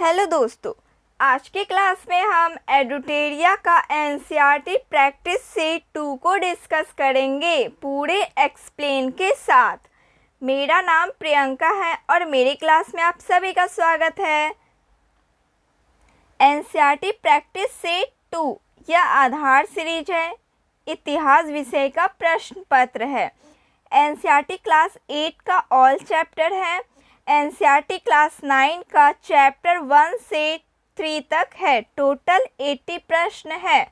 Hello दोस्तों, आज की क्लास में हम एडुटेरिया का एनसीईआरटी प्रैक्टिस सेट 2 को डिस्कस करेंगे पूरे एक्सप्लेन के साथ। मेरा नाम प्रियंका है और मेरी क्लास में आप सभी का स्वागत है। एनसीईआरटी प्रैक्टिस सेट 2 यह आधार सीरीज है, इतिहास विषय का प्रश्न पत्र है। एनसीईआरटी क्लास 8 का ऑल चैप्टर है। एनसीईआरटी क्लास 9 का चैप्टर 1 से 3 तक है। टोटल 80 प्रश्न है।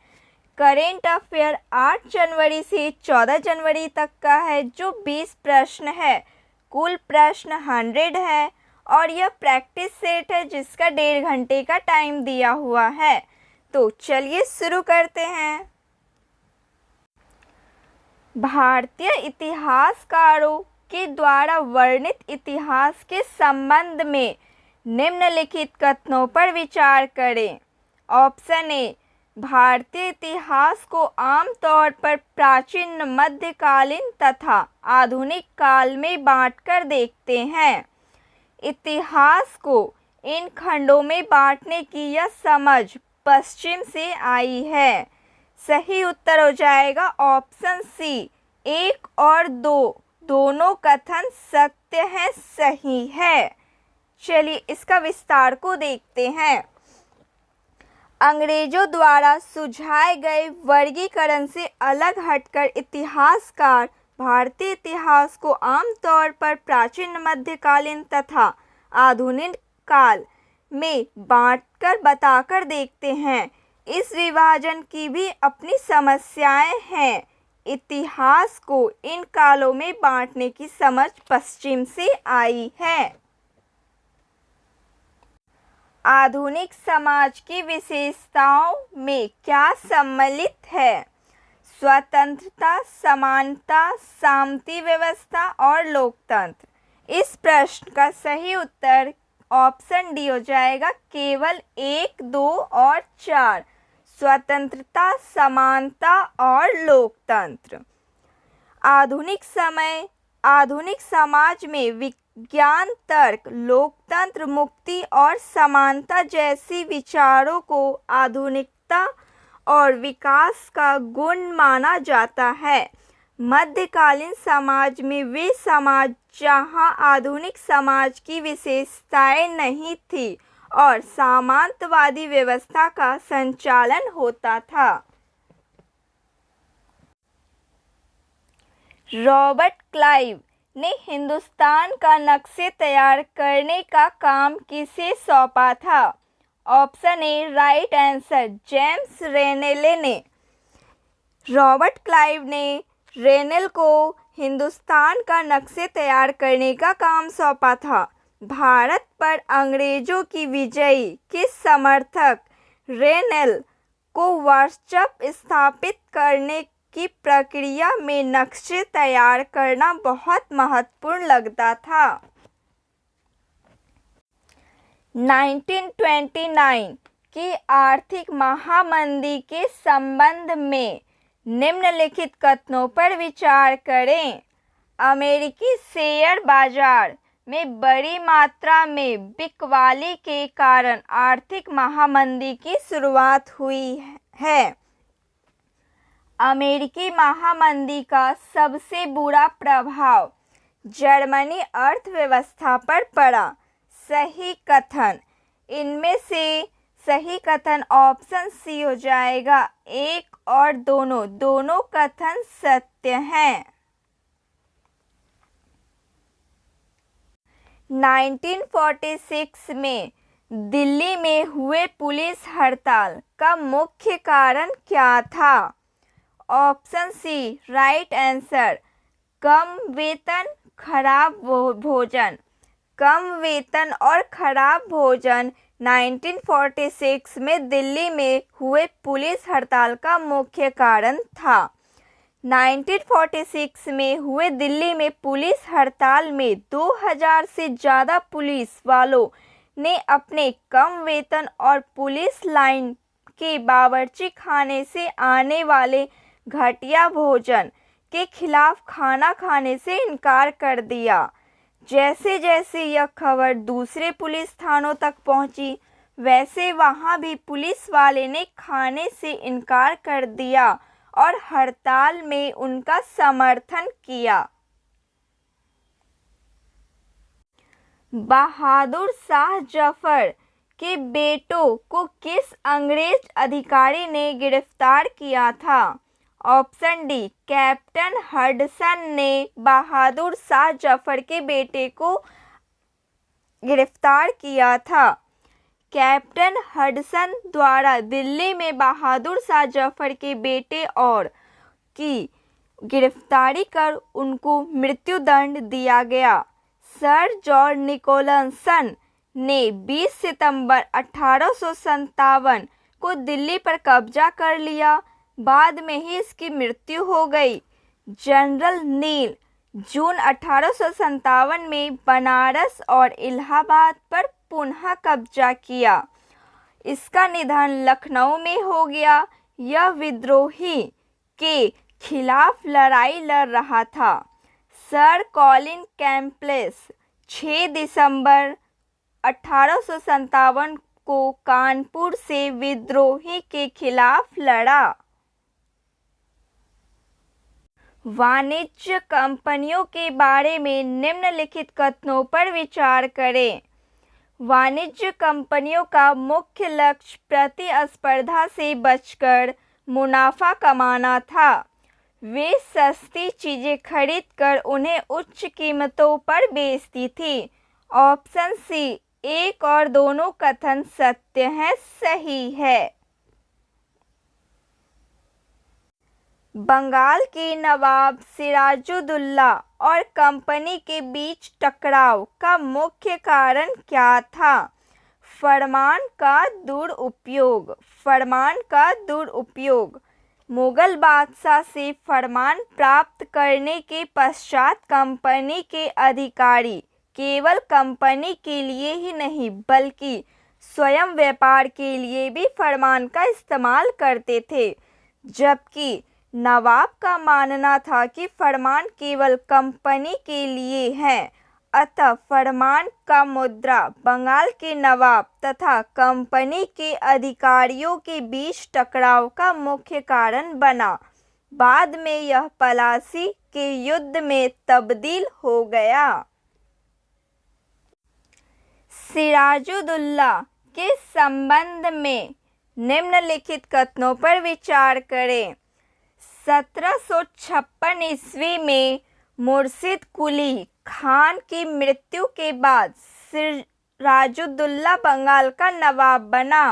करेंट अफेयर 8 जनवरी से 14 जनवरी तक का है, जो 20 प्रश्न है। कुल प्रश्न 100 है और यह प्रैक्टिस सेट है जिसका 1.5 घंटे का टाइम दिया हुआ है। तो चलिए शुरू करते हैं। भारतीय इतिहासकारों के द्वारा वर्णित इतिहास के संबंध में निम्नलिखित कथनों पर विचार करें। ऑप्शन ए, भारतीय इतिहास को आमतौर पर प्राचीन, मध्यकालीन तथा आधुनिक काल में बांटकर देखते हैं। इतिहास को इन खंडों में बांटने की यह समझ पश्चिम से आई है। सही उत्तर हो जाएगा ऑप्शन सी, 1 और 2 दोनों कथन सत्य है, सही है। चलिए इसका विस्तार को देखते हैं। अंग्रेजों द्वारा सुझाए गए वर्गीकरण से अलग हटकर इतिहासकार भारतीय इतिहास को आमतौर पर प्राचीन, मध्यकालीन तथा आधुनिक काल में बांटकर बताकर देखते हैं। इस विभाजन की भी अपनी समस्याएं हैं। इतिहास को इन कालों में बांटने की समझ पश्चिम से आई है। आधुनिक समाज की विशेषताओं में क्या सम्मिलित है? स्वतंत्रता, समानता, सामंती व्यवस्था और लोकतंत्र। इस प्रश्न का सही उत्तर ऑप्शन डी हो जाएगा, केवल 1, 2 और 4। स्वतंत्रता, समानता और लोकतंत्र। आधुनिक समाज में विज्ञान, तर्क, लोकतंत्र, मुक्ति और समानता जैसी विचारों को आधुनिकता और विकास का गुण माना जाता है। मध्यकालीन समाज में वे समाज जहां आधुनिक समाज की विशेषताएं नहीं थी और सामंतवादी व्यवस्था का संचालन होता था। रॉबर्ट क्लाइव ने हिंदुस्तान का नक्शे तैयार करने का काम किसे सौंपा था? Option A, right answer, James Rennell ने। रॉबर्ट क्लाइव ने रेनेल को हिंदुस्तान का नक्शे तैयार करने का काम सौंपा था। भारत पर अंग्रेजों की विजय के समर्थक रेनेल को वर्चस्व स्थापित करने की प्रक्रिया में नक्शे तैयार करना बहुत महत्वपूर्ण लगता था। 1929 की आर्थिक महामंदी के संबंध में निम्नलिखित कथनों पर विचार करें। अमेरिकी शेयर बाजार में बड़ी मात्रा में बिकवाली के कारण आर्थिक महामंदी की शुरुआत हुई है। अमेरिकी महामंदी का सबसे बुरा प्रभाव जर्मनी अर्थव्यवस्था पर पड़ा। सही कथन, इनमें से सही कथन ऑप्शन सी हो जाएगा, 1 और दोनों कथन सत्य हैं। 1946 में दिल्ली में हुए पुलिस हड़ताल का मुख्य कारण क्या था? ऑप्शन सी, राइट आंसर, कम वेतन, खराब भोजन। कम वेतन और खराब भोजन 1946 में दिल्ली में हुए पुलिस हड़ताल का मुख्य कारण था। 1946 में हुए दिल्ली में पुलिस हड़ताल में 2000 से ज़्यादा पुलिस वालों ने अपने कम वेतन और पुलिस लाइन के बावर्ची खाने से आने वाले घटिया भोजन के खिलाफ खाना खाने से इनकार कर दिया। जैसे जैसे यह खबर दूसरे पुलिस थानों तक पहुंची, वैसे वहाँ भी पुलिस वाले ने खाने से इनकार कर दिया और हड़ताल में उनका समर्थन किया। बहादुर शाह जफर के बेटों को किस अंग्रेज अधिकारी ने गिरफ्तार किया था? ऑप्शन डी, कैप्टन हडसन ने बहादुर शाह जफर के बेटे को गिरफ्तार किया था। कैप्टन हडसन द्वारा दिल्ली में बहादुर शाह जफर के बेटे और की गिरफ्तारी कर उनको मृत्युदंड दिया गया। सर जॉर्ज निकोलसन ने 20 सितंबर 1857 को दिल्ली पर कब्जा कर लिया। बाद में ही इसकी मृत्यु हो गई। जनरल नील जून 1857 में बनारस और इलाहाबाद पर पुनः कब्जा किया। इसका निधन लखनऊ में हो गया। यह विद्रोही के खिलाफ लड़ाई लड़ रहा था। सर कॉलिन कैम्पबेल 6 दिसंबर 1857 को कानपुर से विद्रोही के खिलाफ लड़ा। वाणिज्य कंपनियों के बारे में निम्नलिखित कथनों पर विचार करें। वाणिज्य कंपनियों का मुख्य लक्ष्य प्रतिस्पर्धा से बचकर मुनाफा कमाना था। वे सस्ती चीजें खरीदकर उन्हें उच्च कीमतों पर बेचती थी। ऑप्शन सी, एक और दोनों कथन सत्य हैं, सही है। बंगाल के नवाब सिराजुद्दौला और कंपनी के बीच टकराव का मुख्य कारण क्या था? फरमान का दुरुपयोग। फरमान का दुरुपयोग। मुगल बादशाह से फरमान प्राप्त करने के पश्चात कंपनी के अधिकारी केवल कंपनी के लिए ही नहीं बल्कि स्वयं व्यापार के लिए भी फरमान का इस्तेमाल करते थे, जबकि नवाब का मानना था कि फरमान केवल कंपनी के लिए है। अतः फरमान का मुद्दा बंगाल के नवाब तथा कंपनी के अधिकारियों के बीच टकराव का मुख्य कारण बना। बाद में यह पलासी के युद्ध में तब्दील हो गया। सिराजुद्दौला के संबंध में निम्नलिखित कथनों पर विचार करें। 1756 ईस्वी में मुर्शिद कुली खान की मृत्यु के बाद सिराजुद्दौला बंगाल का नवाब बना।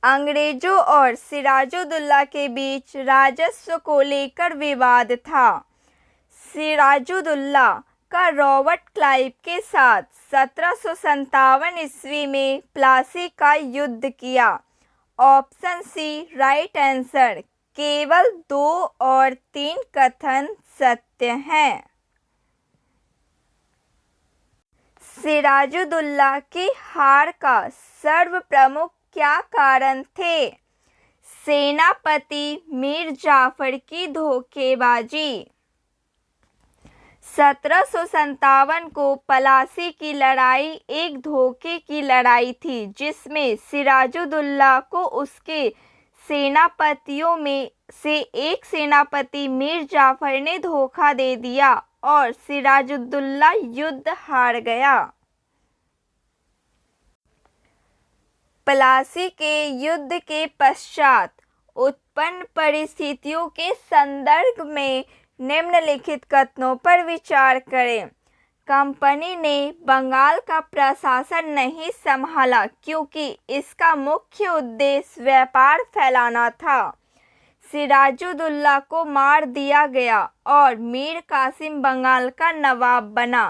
अंग्रेजों और सिराजुद्दौला के बीच राजस्व को लेकर विवाद था। सिराजुद्दौला का रॉबर्ट क्लाइव के साथ 1757 ईस्वी में प्लासी का युद्ध किया। Option C, right answer. केवल 2 और 3 कथन सत्य हैं। सिराजुद्दौला की हार का सर्वप्रमुख क्या कारण थे? सेनापति मीर जाफर की धोखेबाजी। 1757 को पलासी की लड़ाई एक धोखे की लड़ाई थी, जिसमें सिराजुद्दौला को उसके सेनापतियों में से एक सेनापति मीर जाफर ने धोखा दे दिया और सिराजुद्दौला युद्ध हार गया। प्लासी के युद्ध के पश्चात उत्पन्न परिस्थितियों के संदर्भ में निम्नलिखित कथनों पर विचार करें। कंपनी ने बंगाल का प्रशासन नहीं संभाला क्योंकि इसका मुख्य उद्देश्य व्यापार फैलाना था। सिराजुद्दौला को मार दिया गया और मीर कासिम बंगाल का नवाब बना।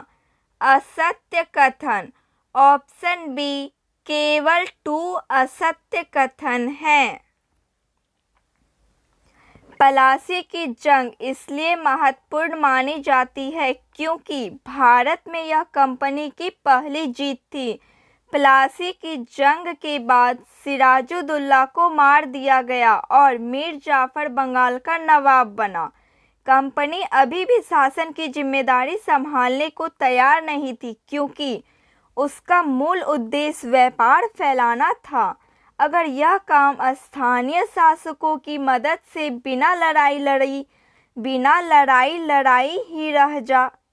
असत्य कथन। ऑप्शन बी, केवल 2 असत्य कथन हैं। प्लासी की जंग इसलिए महत्वपूर्ण मानी जाती है क्योंकि भारत में यह कंपनी की पहली जीत थी। प्लासी की जंग के बाद सिराजुद्दौला को मार दिया गया और मीर जाफर बंगाल का नवाब बना। कंपनी अभी भी शासन की जिम्मेदारी संभालने को तैयार नहीं थी क्योंकि उसका मूल उद्देश्य व्यापार फैलाना था। अगर यह काम स्थानीय शासकों की मदद से बिना लड़ाई ही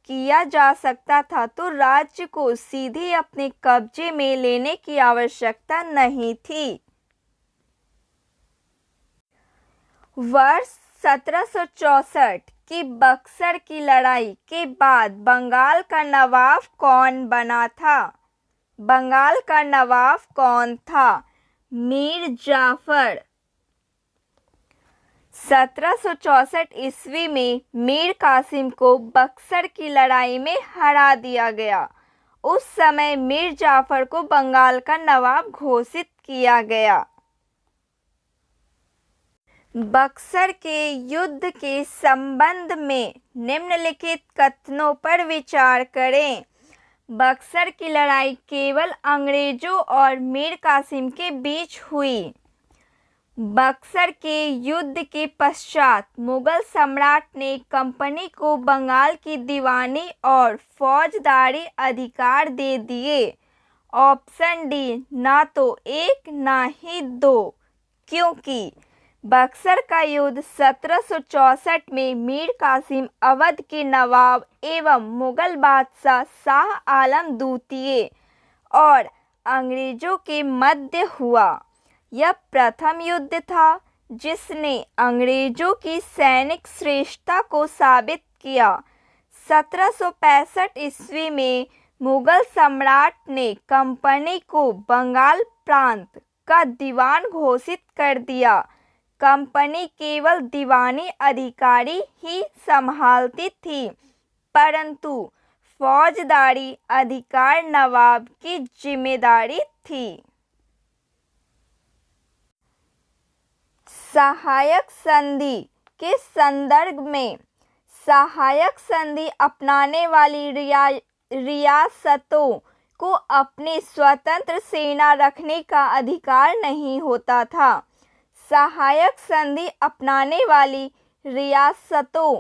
किया जा सकता था तो राज्य को सीधे अपने कब्जे में लेने की आवश्यकता नहीं थी। वर्ष 1764 की बक्सर की लड़ाई के बाद बंगाल का नवाब कौन बना था? बंगाल का नवाब कौन था? मीर जाफर। 1764 ईस्वी में मीर कासिम को बक्सर की लड़ाई में हरा दिया गया। उस समय मीर जाफर को बंगाल का नवाब घोषित किया गया। बक्सर के युद्ध के संबंध में निम्नलिखित कथनों पर विचार करें। बक्सर की लड़ाई केवल अंग्रेजों और मीर कासिम के बीच हुई। बक्सर के युद्ध के पश्चात मुगल सम्राट ने कंपनी को बंगाल की दीवानी और फौजदारी अधिकार दे दिए। ऑप्शन डी, ना तो एक ना ही दो, क्योंकि बक्सर का युद्ध 1764 में मीर कासिम अवध के नवाब एवं मुगल बादशाह शाह आलम द्वितीय और अंग्रेजों के मध्य हुआ। यह प्रथम युद्ध था जिसने अंग्रेजों की सैनिक श्रेष्ठता को साबित किया। 1765 ईस्वी में मुगल सम्राट ने कंपनी को बंगाल प्रांत का दीवान घोषित कर दिया। कंपनी केवल दीवानी अधिकारी ही संभालती थी, परंतु फौजदारी अधिकार नवाब की जिम्मेदारी थी। सहायक संधि के संदर्भ में सहायक संधि अपनाने वाली रियासतों को अपनी स्वतंत्र सेना रखने का अधिकार नहीं होता था। सहायक संधि अपनाने वाली रियासतों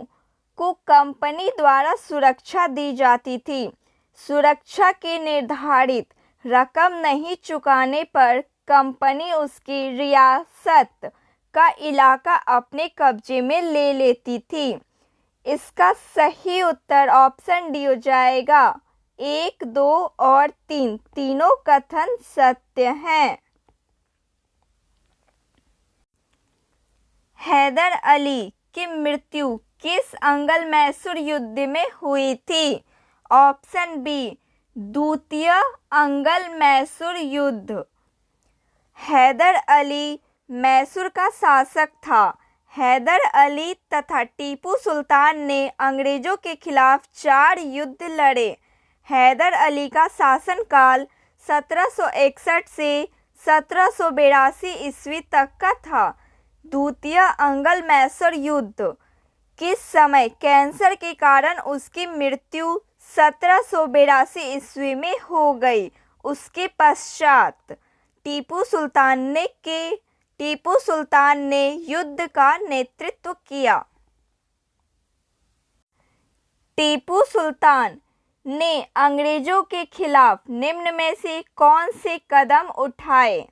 को कंपनी द्वारा सुरक्षा दी जाती थी। सुरक्षा की निर्धारित रकम नहीं चुकाने पर कंपनी उसकी रियासत का इलाका अपने कब्जे में ले लेती थी। इसका सही उत्तर ऑप्शन डी हो जाएगा। 1, 2 और 3 तीनों कथन सत्य हैं। हैदर अली की मृत्यु किस अंगल मैसूर युद्ध में हुई थी? ऑप्शन बी, द्वितीय अंगल मैसूर युद्ध। हैदर अली मैसूर का शासक था। हैदर अली तथा टीपू सुल्तान ने अंग्रेजों के खिलाफ 4 युद्ध लड़े। हैदर अली का शासनकाल 1761 से 1782 ईस्वी तक का था। द्वितीय अंगल मैसूर युद्ध किस समय कैंसर के कारण उसकी मृत्यु 1782 ईस्वी में हो गई। उसके पश्चात टीपू सुल्तान ने युद्ध का नेतृत्व किया। टीपू सुल्तान ने अंग्रेजों के खिलाफ निम्न में से कौन से कदम उठाए?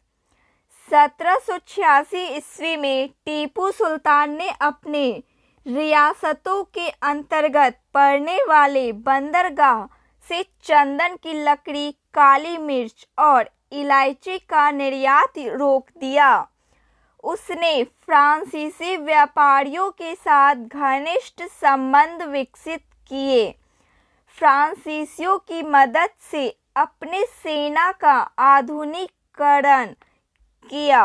1786 ईस्वी में टीपू सुल्तान ने अपने रियासतों के अंतर्गत पड़ने वाले बंदरगाह से चंदन की लकड़ी, काली मिर्च और इलायची का निर्यात रोक दिया। उसने फ्रांसीसी व्यापारियों के साथ घनिष्ठ संबंध विकसित किए। फ्रांसीसियों की मदद से अपनी सेना का आधुनिकीकरण किया।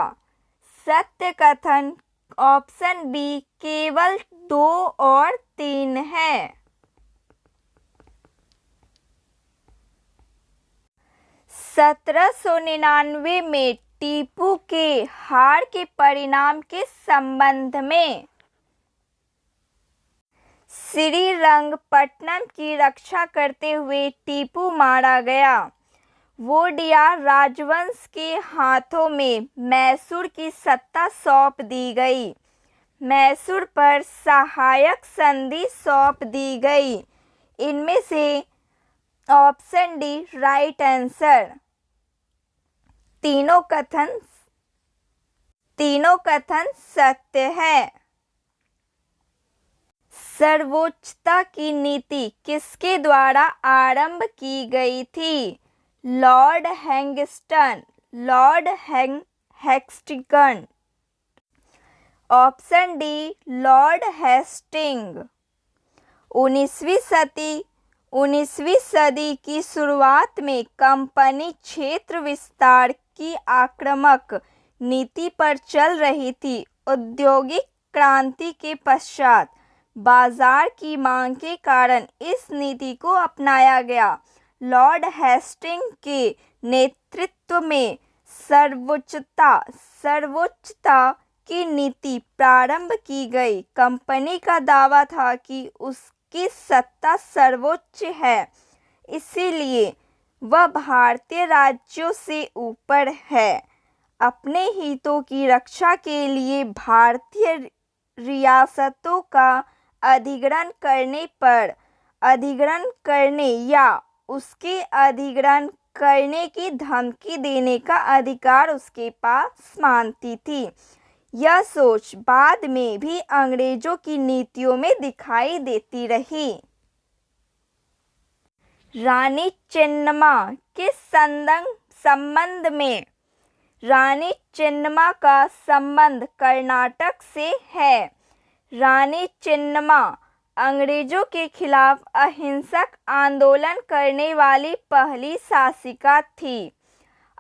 सत्य कथन ऑप्शन बी केवल 2 और 3 है। 1799 में टीपू के हार के परिणाम के संबंध में श्रीरंगपट्टनम की रक्षा करते हुए टीपू मारा गया। वोडियार राजवंश के हाथों में मैसूर की सत्ता सौंप दी गई। मैसूर पर सहायक संधि सौंप दी गई। इनमें से ऑप्शन डी राइट आंसर। तीनों कथन सत्य है। सर्वोच्चता की नीति किसके द्वारा आरंभ की गई थी? Lord Hangston, Lord Hastings, option D Lord Hasting. 19वीं सदी की शुरुआत में कंपनी क्षेत्र विस्तार की आक्रामक नीति पर चल रही थी। औद्योगिक क्रांति के पश्चात बाजार की मांग के कारण इस नीति को अपनाया गया। लॉर्ड हेस्टिंग्स के नेतृत्व में सर्वोच्चता की नीति प्रारंभ की गई। कंपनी का दावा था कि उसकी सत्ता सर्वोच्च है, इसीलिए वह भारतीय राज्यों से ऊपर है। अपने हितों की रक्षा के लिए भारतीय रियासतों का अधिग्रहण करने या उसके अधिग्रहण करने की धमकी देने का अधिकार उसके पास मानती थी। यह सोच बाद में भी अंग्रेजों की नीतियों में दिखाई देती रही। रानी चेन्नम्मा के संबंध में। रानी चेन्नम्मा का संबंध कर्नाटक से है। रानी चेन्नम्मा अंग्रेजों के खिलाफ अहिंसक आंदोलन करने वाली पहली शासिका थी।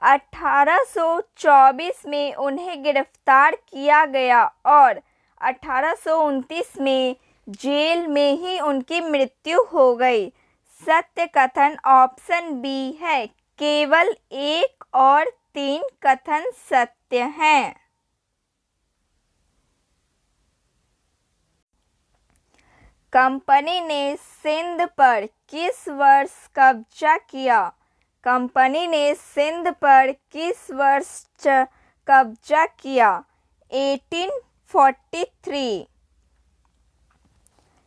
1824 में उन्हें गिरफ्तार किया गया और 1829 में जेल में ही उनकी मृत्यु हो गई। सत्य कथन ऑप्शन बी है। केवल 1 और 3 कथन सत्य हैं। कंपनी ने सिंध पर किस वर्ष कब्जा किया? कंपनी ने सिंध पर किस वर्ष कब्जा किया? 1843।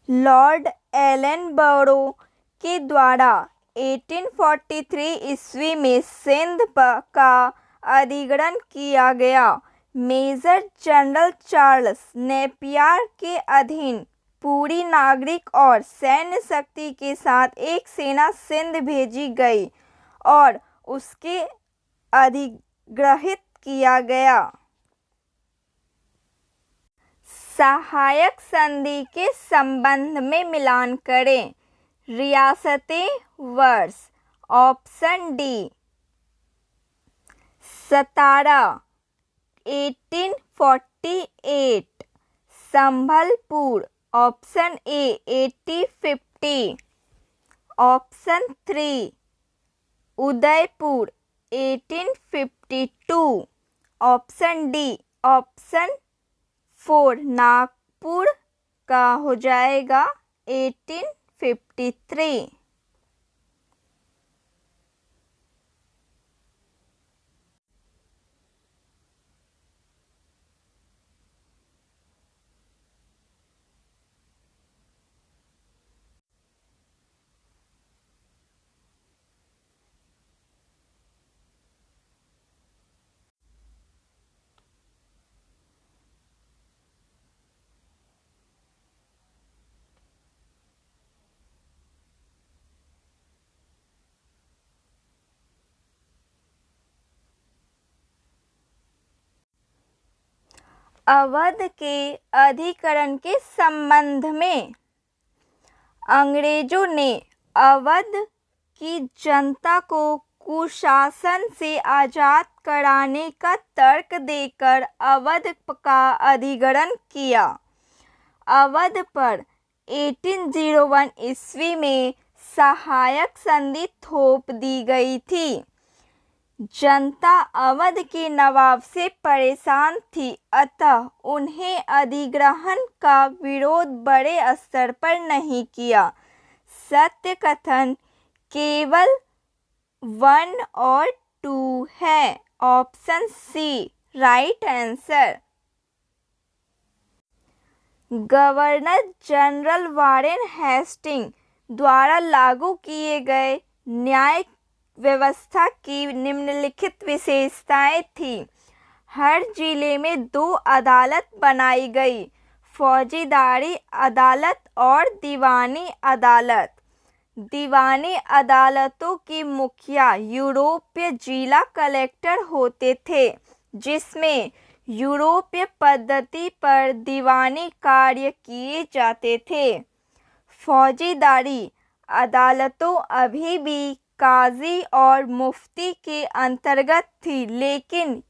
लॉर्ड एलनबरो के द्वारा 1843 ईस्वी में सिंध का अधिग्रहण किया गया। मेजर जनरल चार्ल्स नेपियर के अधीन पूरी नागरिक और सैन्य शक्ति के साथ एक सेना सिंध भेजी गई और उसके अधिग्रहित किया गया। सहायक संधि के संबंध में मिलान करें। रियासतें वर्ष। Option D 17 1848। Sambalpur. Option A 1850। Option 3 Udaipur 1852। Option D option 4 Nagpur का हो जाएगा 1853। अवध के अधिकरण के संबंध में। अंग्रेजों ने अवध की जनता को कुशासन से आज़ाद कराने का तर्क देकर अवध का अधिग्रहण किया। अवध पर 1801 ईस्वी में सहायक संधि थोप दी गई थी। जनता अवध के नवाब से परेशान थी, अतः उन्हें अधिग्रहण का विरोध बड़े स्तर पर नहीं किया। सत्य कथन केवल 1 और 2 है। Option C right answer. Governor general Warren Hastings द्वारा लागू किए गए न्याय व्यवस्था की निम्नलिखित विशेषताएं थी। हर जिले में 2 अदालत बनाई गई, फौजदारी अदालत और दीवानी अदालत। दीवानी अदालतों की मुखिया यूरोपीय जिला कलेक्टर होते थे, जिसमें यूरोपीय पद्धति पर दीवानी कार्य किए जाते थे। फौजदारी अदालतों अभी भी काजी और मुफ्ती के अंतर्गत थी, लेकिन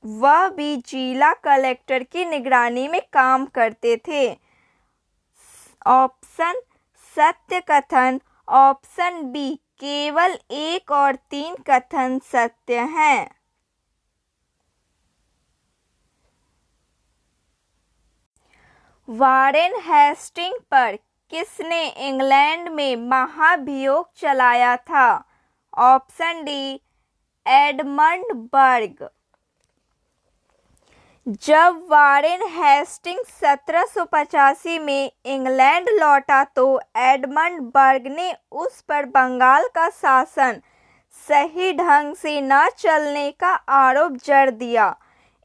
वह भी जिला कलेक्टर की निगरानी में काम करते थे। ऑप्शन सत्य कथन, ऑप्शन बी केवल 1 और 3 कथन सत्य हैं। वारेन हेस्टिंग पर किसने इंग्लैंड में महाभियोग चलाया था? ऑप्शन डी एडमंड बर्ग। जब वारेन हेस्टिंग्स 1785 में इंग्लैंड लौटा तो एडमंड बर्ग ने उस पर बंगाल का शासन सही ढंग से न चलने का आरोप जड़ दिया।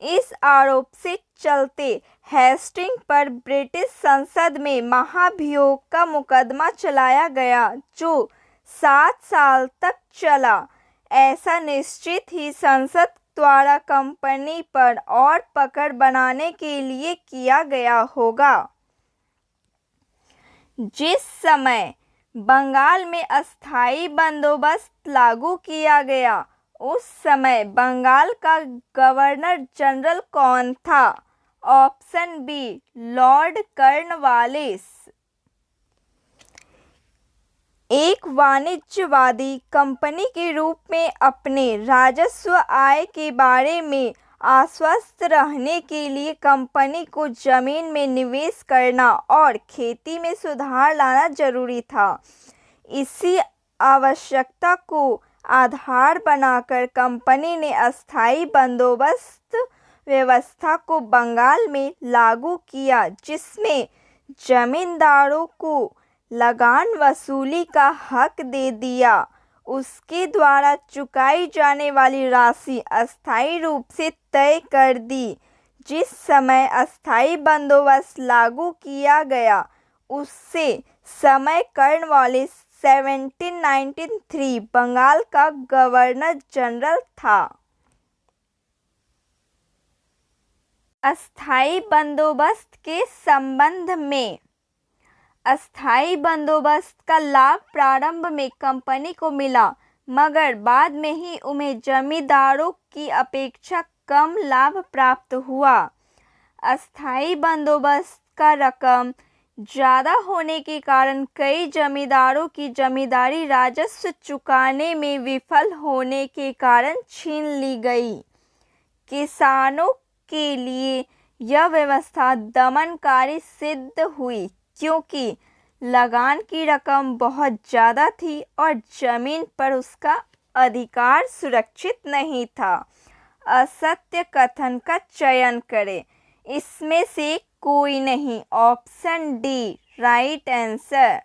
इस आरोप से चलते हेस्टिंग पर ब्रिटिश संसद में महाभियोग का मुकदमा चलाया गया, जो 7 साल तक चला। ऐसा निश्चित ही संसद द्वारा कंपनी पर और पकड़ बनाने के लिए किया गया होगा। जिस समय बंगाल में अस्थायी बंदोबस्त लागू किया गया, उस समय बंगाल का गवर्नर जनरल कौन था? Option B Lord Cornwallis. एक वाणिज्यवादी कंपनी के रूप में अपने राजस्व आय के बारे में आश्वस्त रहने के लिए कंपनी को जमीन में निवेश करना और खेती में सुधार लाना जरूरी था। इसी आवश्यकता को आधार बनाकर कंपनी ने अस्थायी बंदोबस्त व्यवस्था को बंगाल में लागू किया, जिसमें जमींदारों को लगान वसूली का हक दे दिया। उसके द्वारा चुकाई जाने वाली राशि अस्थायी रूप से तय कर दी। जिस समय अस्थायी बंदोबस्त लागू किया गया, उससे समय कॉर्नवालिस 1793 बंगाल का गवर्नर जनरल था। अस्थायी बंदोबस्त के संबंध में अस्थायी बंदोबस्त का लाभ प्रारंभ में कंपनी को मिला, मगर बाद में ही उन्हें जमींदारों की अपेक्षा कम लाभ प्राप्त हुआ। अस्थायी बंदोबस्त का रकम ज़्यादा होने के कारण कई जमींदारों की जमींदारी राजस्व चुकाने में विफल होने के कारण छीन ली गई। किसानों के लिए यह व्यवस्था दमनकारी सिद्ध हुई, क्योंकि लगान की रकम बहुत ज़्यादा थी और जमीन पर उसका अधिकार सुरक्षित नहीं था। असत्य कथन का चयन करें, इसमें से कोई नहीं। Option D right answer.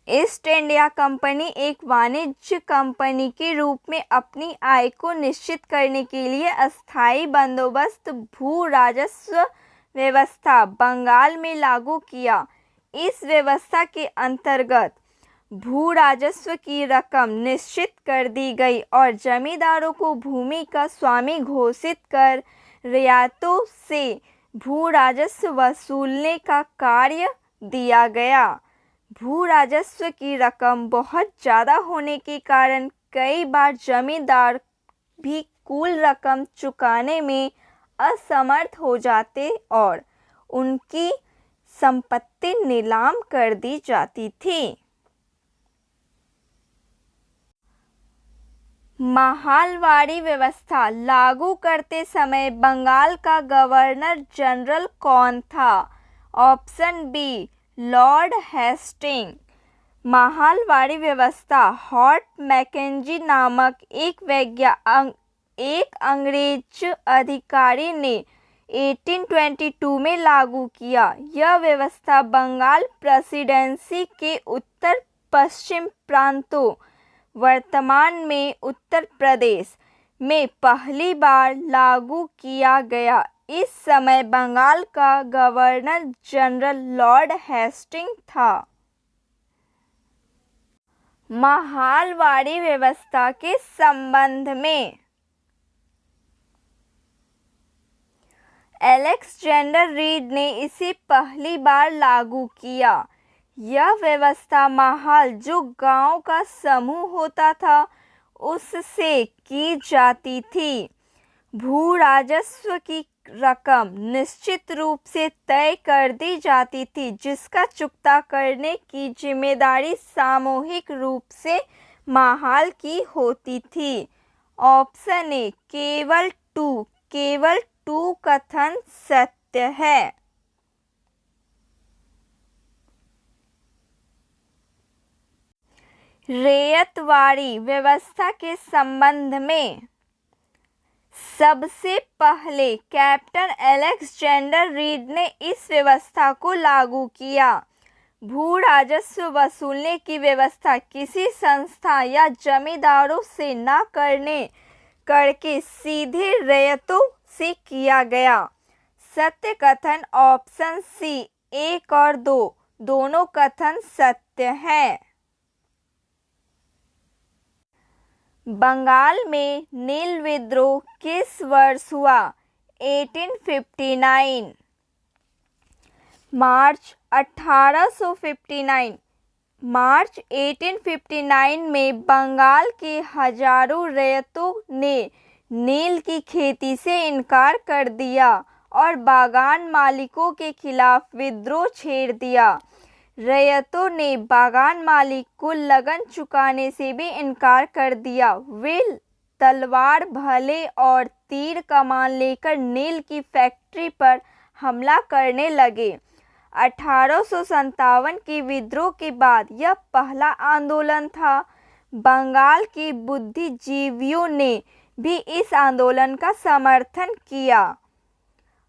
East India company एक वाणिज्य कंपनी के रूप में अपनी आय को निश्चित करने के लिए अस्थायी बंदोबस्त भू राजस्व व्यवस्था बंगाल में लागू किया। इस व्यवस्था के अंतर्गत भू राजस्व की रकम निश्चित कर दी गई और जमींदारों को भूमि का स्वामी घोषित कर रियायतों से भू राजस्व वसूलने का कार्य दिया गया। भू राजस्व की रकम बहुत ज़्यादा होने के कारण कई बार जमींदार भी कुल रकम चुकाने में असमर्थ हो जाते और उनकी संपत्ति नीलाम कर दी जाती थी। महालवाड़ी व्यवस्था लागू करते समय बंगाल का गवर्नर जनरल कौन था? Option B Lord Hasting. महालवाड़ी व्यवस्था हॉट मैकेंजी नामक एक अंग्रेज अधिकारी ने 1822 में लागू किया। यह व्यवस्था बंगाल प्रेसिडेंसी के उत्तर पश्चिम प्रांतों वर्तमान में उत्तर प्रदेश में पहली बार लागू किया गया। इस समय बंगाल का गवर्नर जनरल लॉर्ड हेस्टिंग्स था। महलवाड़ी व्यवस्था के संबंध में अलेक्जेंडर रीड ने इसे पहली बार लागू किया। यह व्यवस्था महल, जो गांव का समूह होता था, उससे की जाती थी। भू राजस्व की रकम निश्चित रूप से तय कर दी जाती थी, जिसका चुकता करने की जिम्मेदारी सामूहिक रूप से महल की होती थी। ऑप्शन ए केवल टू कथन सत्य है। रैयतवाड़ी व्यवस्था के संबंध में सबसे पहले कैप्टन अलेक्जेंडर रीड ने इस व्यवस्था को लागू किया। भू राजस्व वसूलने की व्यवस्था किसी संस्था या जमींदारों से न करके सीधे रैयतों से किया गया। सत्य कथन ऑप्शन सी 1 और 2 दोनों कथन सत्य हैं। बंगाल में नील विद्रोह किस वर्ष हुआ? 1859। मार्च 1859। मार्च 1859 में बंगाल के हजारों रैयतों ने नील की खेती से इनकार कर दिया और बागान मालिकों के खिलाफ विद्रोह छेड़ दिया। रैयतों ने बागान मालिक को लगन चुकाने से भी इनकार कर दिया। वे तलवार भले और तीर कमान लेकर नील की फैक्ट्री पर हमला करने लगे। 1857 के विद्रोह के बाद यह पहला आंदोलन था। बंगाल के बुद्धिजीवियों ने भी इस आंदोलन का समर्थन किया।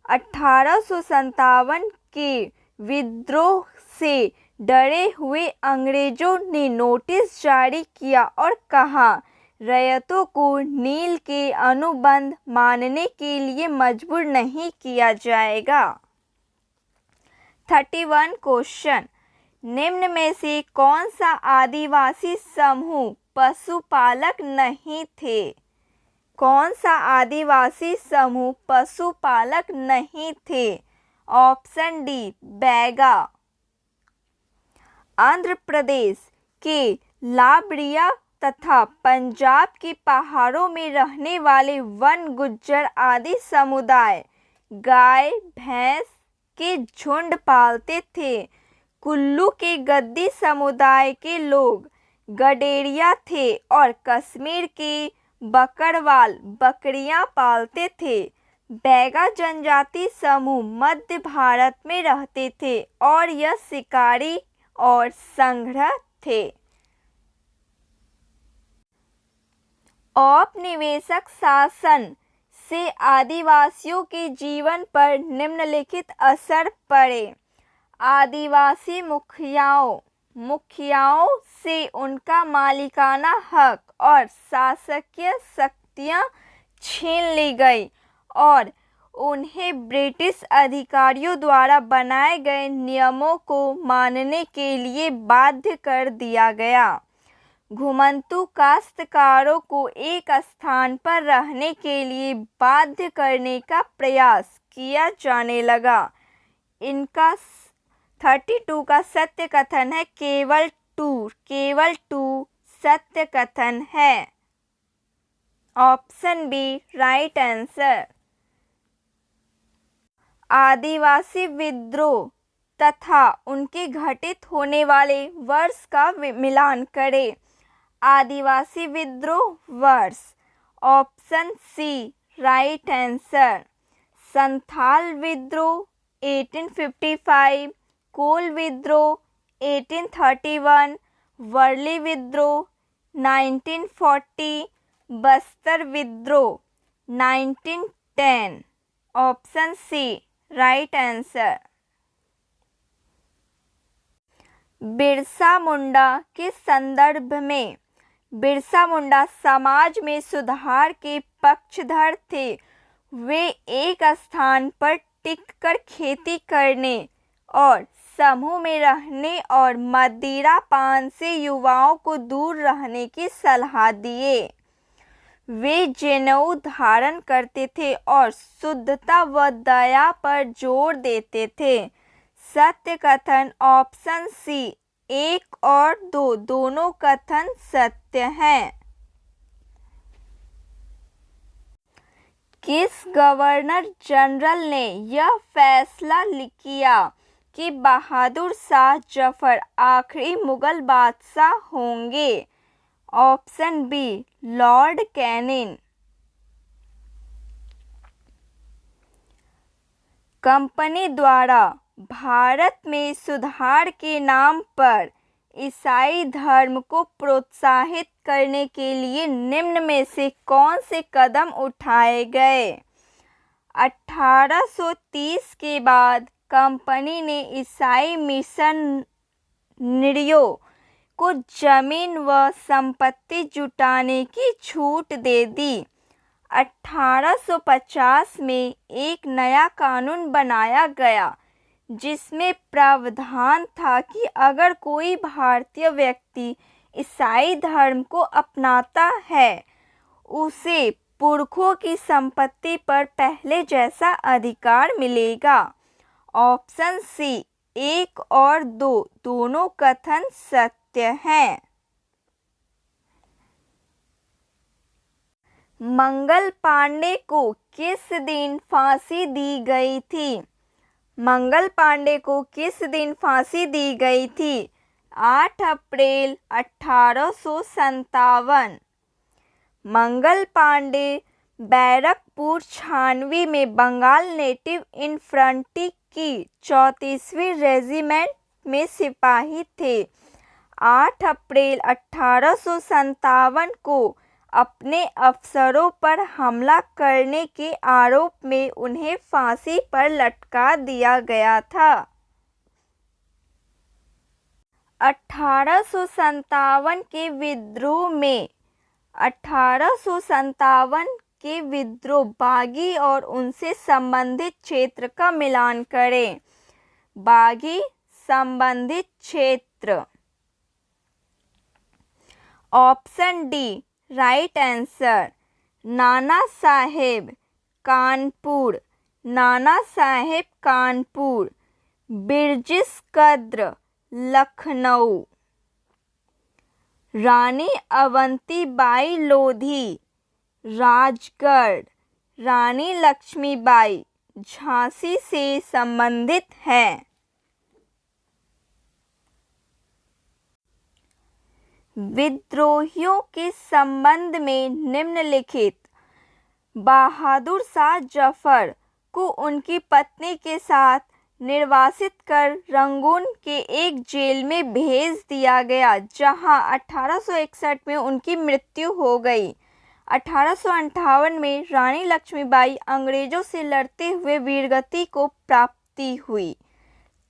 1857 के विद्रोह से डरे हुए अंग्रेजों ने नोटिस जारी किया और कहा, रैयतों को नील के अनुबंध मानने के लिए मजबूर नहीं किया जाएगा। 31 क्वेश्चन, निम्न में से कौन सा आदिवासी समूह पशुपालक नहीं थे? कौन सा आदिवासी समूह पशुपालक नहीं थे? Option D Baiga. आंध्र प्रदेश के लाबरिया तथा पंजाब के पहाड़ों में रहने वाले वन गुज्जर आदि समुदाय गाय भैंस के झुंड पालते थे। कुल्लू के गद्दी समुदाय के लोग गडेरिया थे और कश्मीर के बकरवाल बकरियां पालते थे। बैगा जनजाति समूह मध्य भारत में रहते थे और यह शिकारी और संग्रह थे। औपनिवेशिक शासन से आदिवासियों के जीवन पर निम्नलिखित असर पड़े। आदिवासी मुखियाओं से उनका मालिकाना हक और शासकीय शक्तियां छीन ली गई और उन्हें ब्रिटिश अधिकारियों द्वारा बनाए गए नियमों को मानने के लिए बाध्य कर दिया गया। घुमंतू काश्तकारों को एक स्थान पर रहने के लिए बाध्य करने का प्रयास किया जाने लगा। इनका 32 का सत्य कथन है। केवल टू सत्य कथन है। Option B right answer. आदिवासी विद्रोह तथा उनके घटित होने वाले वर्ष का मिलान करें। आदिवासी विद्रोह वर्ष। Option C right answer. Santhal विद्रोह 1855, कोल विद्रोह 1831, वर्ली विद्रोह 1940, बस्तर विद्रोह 1910। Option C right answer. Birsa Munda के संदर्भ में। बिरसा मुंडा समाज में सुधार के पक्षधर थे। वे एक स्थान पर टिककर खेती करने और समूह में रहने और मदिरा पान से युवाओं को दूर रहने की सलाह दिए। वे जनेऊ धारण करते थे और शुद्धता व दया पर जोर देते थे। सत्य कथन ऑप्शन सी 1 और 2 दोनों कथन सत्य हैं। किस गवर्नर जनरल ने यह फैसला किया कि बहादुर शाह जफर आखिरी मुगल बादशाह होंगे? Option B Lord Canning. Company द्वारा भारत में सुधार के नाम पर ईसाई धर्म को प्रोत्साहित करने के लिए निम्न में से कौन से कदम उठाए गए? 1830 के बाद कंपनी ने ईसाई मिशनरियों को जमीन व संपत्ति जुटाने की छूट दे दी। 1850 में एक नया कानून बनाया गया जिसमें प्रावधान था कि अगर कोई भारतीय व्यक्ति ईसाई धर्म को अपनाता है उसे पुरखों की संपत्ति पर पहले जैसा अधिकार मिलेगा। ऑप्शन सी 1 और 2 दोनों कथन सत्य हैं। मंगल पांडे को किस दिन फांसी दी गई थी? मंगल पांडे को किस दिन फांसी दी गई थी? 8 अप्रैल 1857। मंगल पांडे बैरकपुर छावनी में बंगाल नेटिव इन्फंट्री की 34वीं रेजिमेंट में सिपाही थे। 8 अप्रैल 1857 को अपने अफसरों पर हमला करने के आरोप में उन्हें फांसी पर लटका दिया गया था। 1857 के विद्रोह बागी और उनसे संबंधित क्षेत्र का मिलान करें। बागी संबंधित क्षेत्र। Option D right answer. Nana Saheb Kanpur, Nana Saheb Kanpur. Birjis कद्र लखनऊ। रानी अवंतीबाई लोधी राजगढ़। रानी लक्ष्मीबाई झांसी से संबंधित हैं। विद्रोहियों के संबंध में निम्नलिखित। बहादुर शाह जफर को उनकी पत्नी के साथ निर्वासित कर रंगून के एक जेल में भेज दिया गया जहां 1861 में उनकी मृत्यु हो गई। 1858 में रानी लक्ष्मीबाई अंग्रेजों से लड़ते हुए वीरगति को प्राप्ति हुई।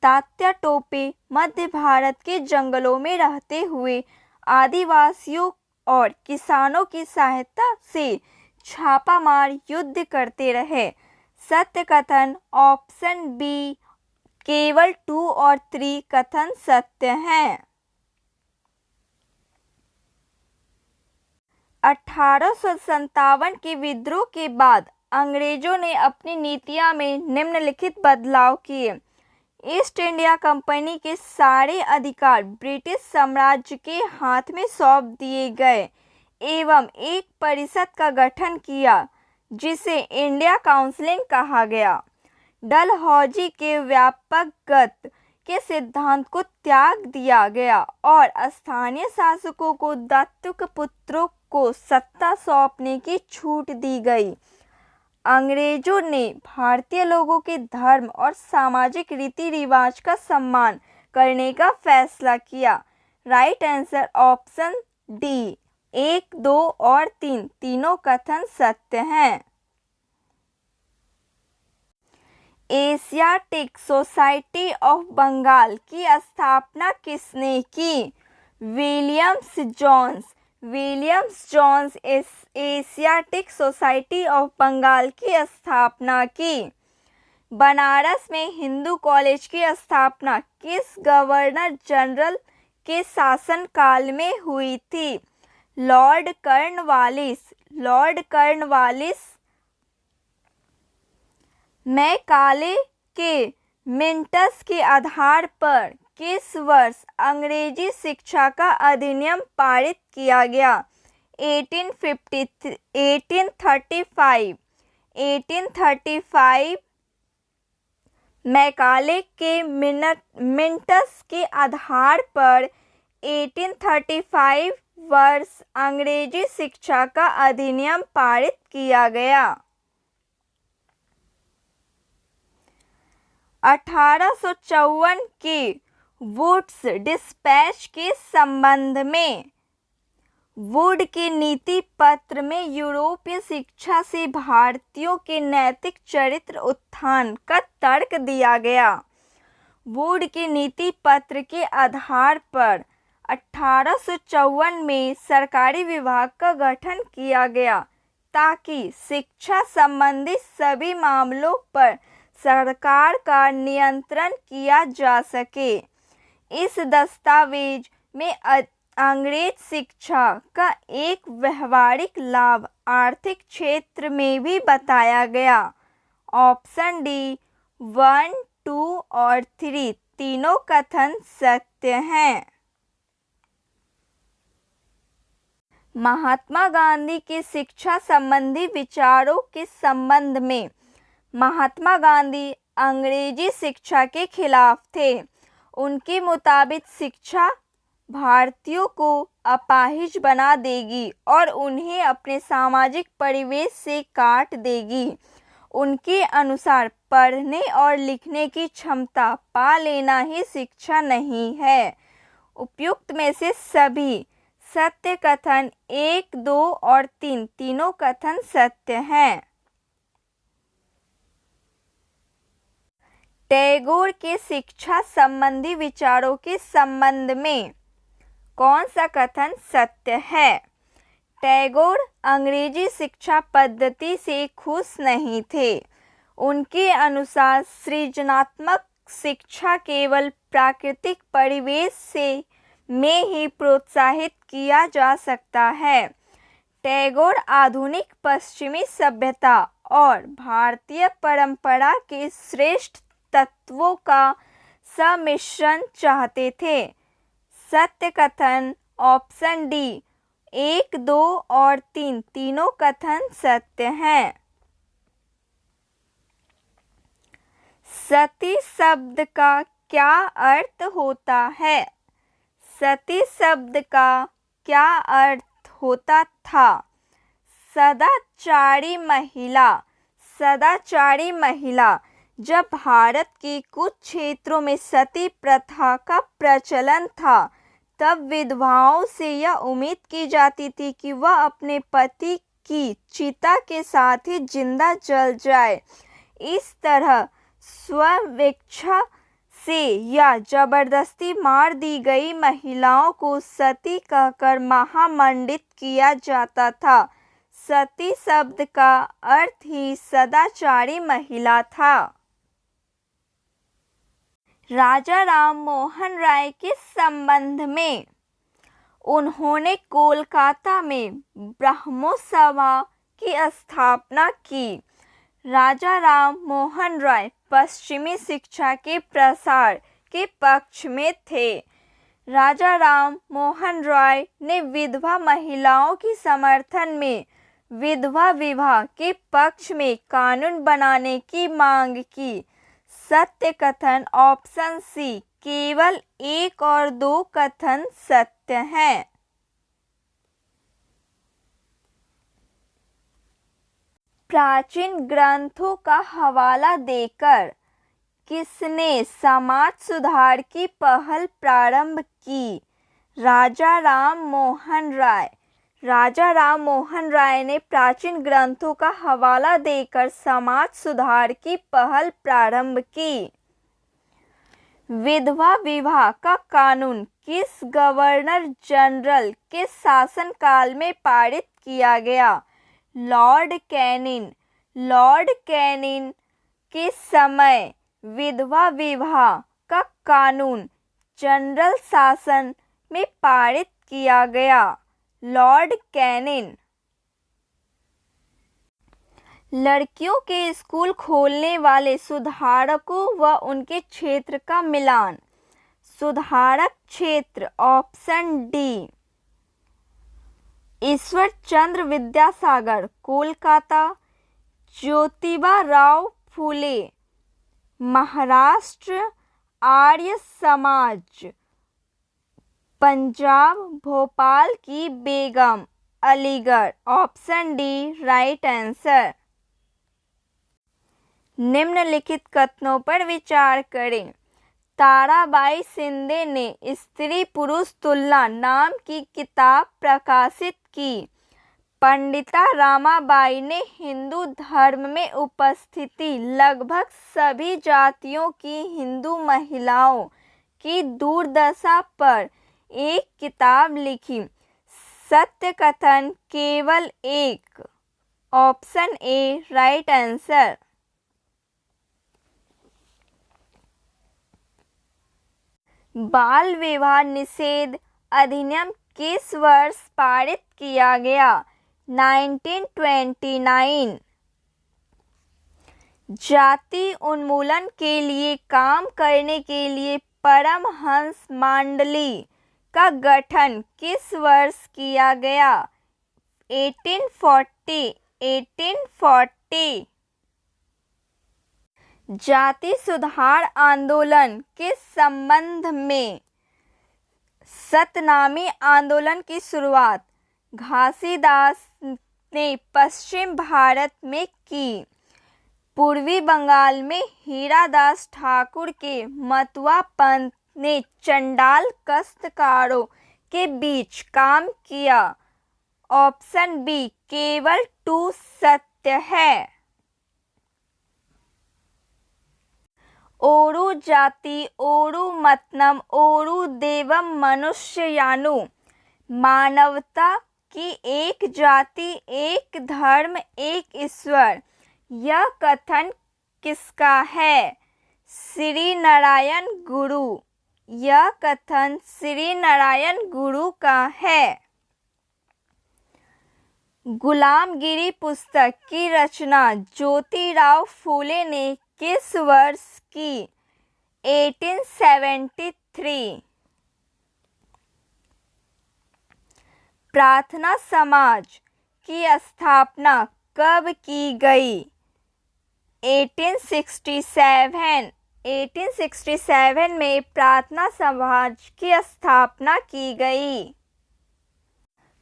तात्या टोपे मध्य भारत के जंगलों में रहते हुए आदिवासियों और किसानों की सहायता से छापामार युद्ध करते रहे। सत्य कथन ऑप्शन बी केवल 2 और 3 कथन सत्य हैं। 1857 के विद्रोह के बाद अंग्रेजों ने अपनी नीतियां में निम्नलिखित बदलाव किए। ईस्ट इंडिया कंपनी के सारे अधिकार ब्रिटिश साम्राज्य के हाथ में सौंप दिए गए एवं एक परिषद का गठन किया जिसे इंडिया काउंसिल कहा गया। डलहौजी के व्यापकता के सिद्धांत को त्याग दिया गया और स्थानीय शासकों को दत्तक पुत्रों को सत्ता सौंपने की छूट दी गई। अंग्रेजों ने भारतीय लोगों के धर्म और सामाजिक रीति रिवाज का सम्मान करने का फैसला किया। राइट आंसर ऑप्शन डी 1, 2 और 3 तीनों कथन सत्य हैं। एशियाटिक सोसाइटी ऑफ बंगाल की स्थापना किसने की? Williams Jones. Williams Jones Asiatic Society of Bengal की स्थापना की। बनारस में हिंदू कॉलेज की स्थापना किस गवर्नर जनरल के शासनकाल में हुई थी? Lord Cornwallis. Lord Cornwallis. Macaulay के मिंटस के आधार पर किस वर्ष अंग्रेजी शिक्षा का अधिनियम पारित किया गया? 1835। 1835। मैकाले के मिंटस के आधार पर 1835 वर्ष अंग्रेजी शिक्षा का अधिनियम पारित किया गया। 1854 के वुड्स डिस्पैच के संबंध में वुड के नीति पत्र में यूरोपीय शिक्षा से भारतीयों के नैतिक चरित्र उत्थान का तर्क दिया गया। वुड के नीति पत्र के आधार पर 1854 में सरकारी विभाग का गठन किया गया ताकि शिक्षा संबंधी सभी मामलों पर सरकार का नियंत्रण किया जा सके। इस दस्तावेज में अंग्रेज शिक्षा का एक व्यवहारिक लाभ आर्थिक क्षेत्र में भी बताया गया। ऑप्शन डी 1, 2 और 3 तीनों कथन सत्य हैं। महात्मा गांधी के शिक्षा संबंधी विचारों के संबंध में महात्मा गांधी अंग्रेजी शिक्षा के खिलाफ थे। उनके मुताबिक शिक्षा भारतीयों को अपाहिज बना देगी और उन्हें अपने सामाजिक परिवेश से काट देगी। उनके अनुसार पढ़ने और लिखने की क्षमता पा लेना ही शिक्षा नहीं है। उपयुक्त में से सभी सत्य कथन 1, 2 और 3 तीनों कथन सत्य हैं। टैगोर के शिक्षा संबंधी विचारों के संबंध में कौन सा कथन सत्य है? टैगोर अंग्रेजी शिक्षा पद्धति से खुश नहीं थे। उनके अनुसार सृजनात्मक शिक्षा केवल प्राकृतिक परिवेश से में ही प्रोत्साहित किया जा सकता है। टैगोर आधुनिक पश्चिमी सभ्यता और भारतीय परंपरा के श्रेष्ठ तत्वों का सम्मिश्रण चाहते थे। सत्य कथन ऑप्शन डी 1, 2 और 3 तीनों कथन सत्य हैं। सती शब्द का क्या अर्थ होता है? सती शब्द का क्या अर्थ होता था? सदाचारी महिला। सदाचारी महिला। जब भारत के कुछ क्षेत्रों में सती प्रथा का प्रचलन था तब विधवाओं से यह उम्मीद की जाती थी कि वह अपने पति की चिता के साथ ही जिंदा जल जाए। इस तरह स्वेच्छा से या जबरदस्ती मार दी गई महिलाओं को सती कहकर महामंडित किया जाता था। सती शब्द का अर्थ ही सदाचारी महिला था। राजा राम मोहन राय के संबंध में उन्होंने कोलकाता में ब्रह्मो सभा की स्थापना की। राजा राम मोहन राय पश्चिमी शिक्षा के प्रसार के पक्ष में थे। राजा राम मोहन राय ने विधवा महिलाओं के समर्थन में विधवा विवाह के पक्ष में कानून बनाने की मांग की। सत्य कथन ऑप्शन सी केवल 1 और 2 कथन सत्य हैं। प्राचीन ग्रंथों का हवाला देकर किसने समाज सुधार की पहल प्रारंभ की? राजा राम मोहन राय। राजा राम मोहन राय ने प्राचीन ग्रंथों का हवाला देकर समाज सुधार की पहल प्रारंभ की। विधवा विवाह का कानून किस गवर्नर जनरल के शासनकाल में पारित किया गया? Lord Canning. लॉर्ड कैनिंग के समय विधवा विवाह का कानून जनरल शासन में पारित किया गया। Lord Canning. लड़कियों के स्कूल खोलने वाले सुधारकों व उनके क्षेत्र का मिलान। सुधारक क्षेत्र ऑप्शन डी ईश्वर चंद्र विद्यासागर कोलकाता, ज्योतिबा राव फूले महाराष्ट्र, आर्य समाज पंजाब, भोपाल की Begum Aligarh. Option D right answer. निम्नलिखित कथनों पर विचार करें। ताराबाई शिंदे ने स्त्री पुरुष तुलना नाम की किताब प्रकाशित की। पंडिता रामाबाई ने हिंदू धर्म में उपस्थिति लगभग सभी जातियों की हिंदू महिलाओं की दुर्दशा पर एक किताब लिखी। सत्य कथन केवल एक। Option A right answer. बाल विवाह निषेध अधिनियम किस वर्ष पारित किया गया? 1929। जाति उन्मूलन के लिए काम करने के लिए परमहंस मंडली का गठन किस वर्ष किया गया? 1840। जाति सुधार आंदोलन के संबंध में सतनामी आंदोलन की शुरुआत घासीदास ने पश्चिम भारत में की। पूर्वी बंगाल में हीरादास ठाकुर के मतुआ पंथ ने चंडाल काश्तकारों के बीच काम किया। ऑप्शन बी केवल 2 सत्य है। ओरू जाति, ओरू मतनम, ओरू देवम मनुष्ययानु। मानवता की एक जाति, एक धर्म, एक ईश्वर। यह कथन किसका है? श्री नारायण गुरु। यह कथन श्री नारायण गुरु का है। गुलामगिरी पुस्तक की रचना ज्योतिराव फूले ने किस वर्ष की? 1873। प्रार्थना समाज की स्थापना कब की गई? 1867 में प्रार्थना समाज की स्थापना की गई।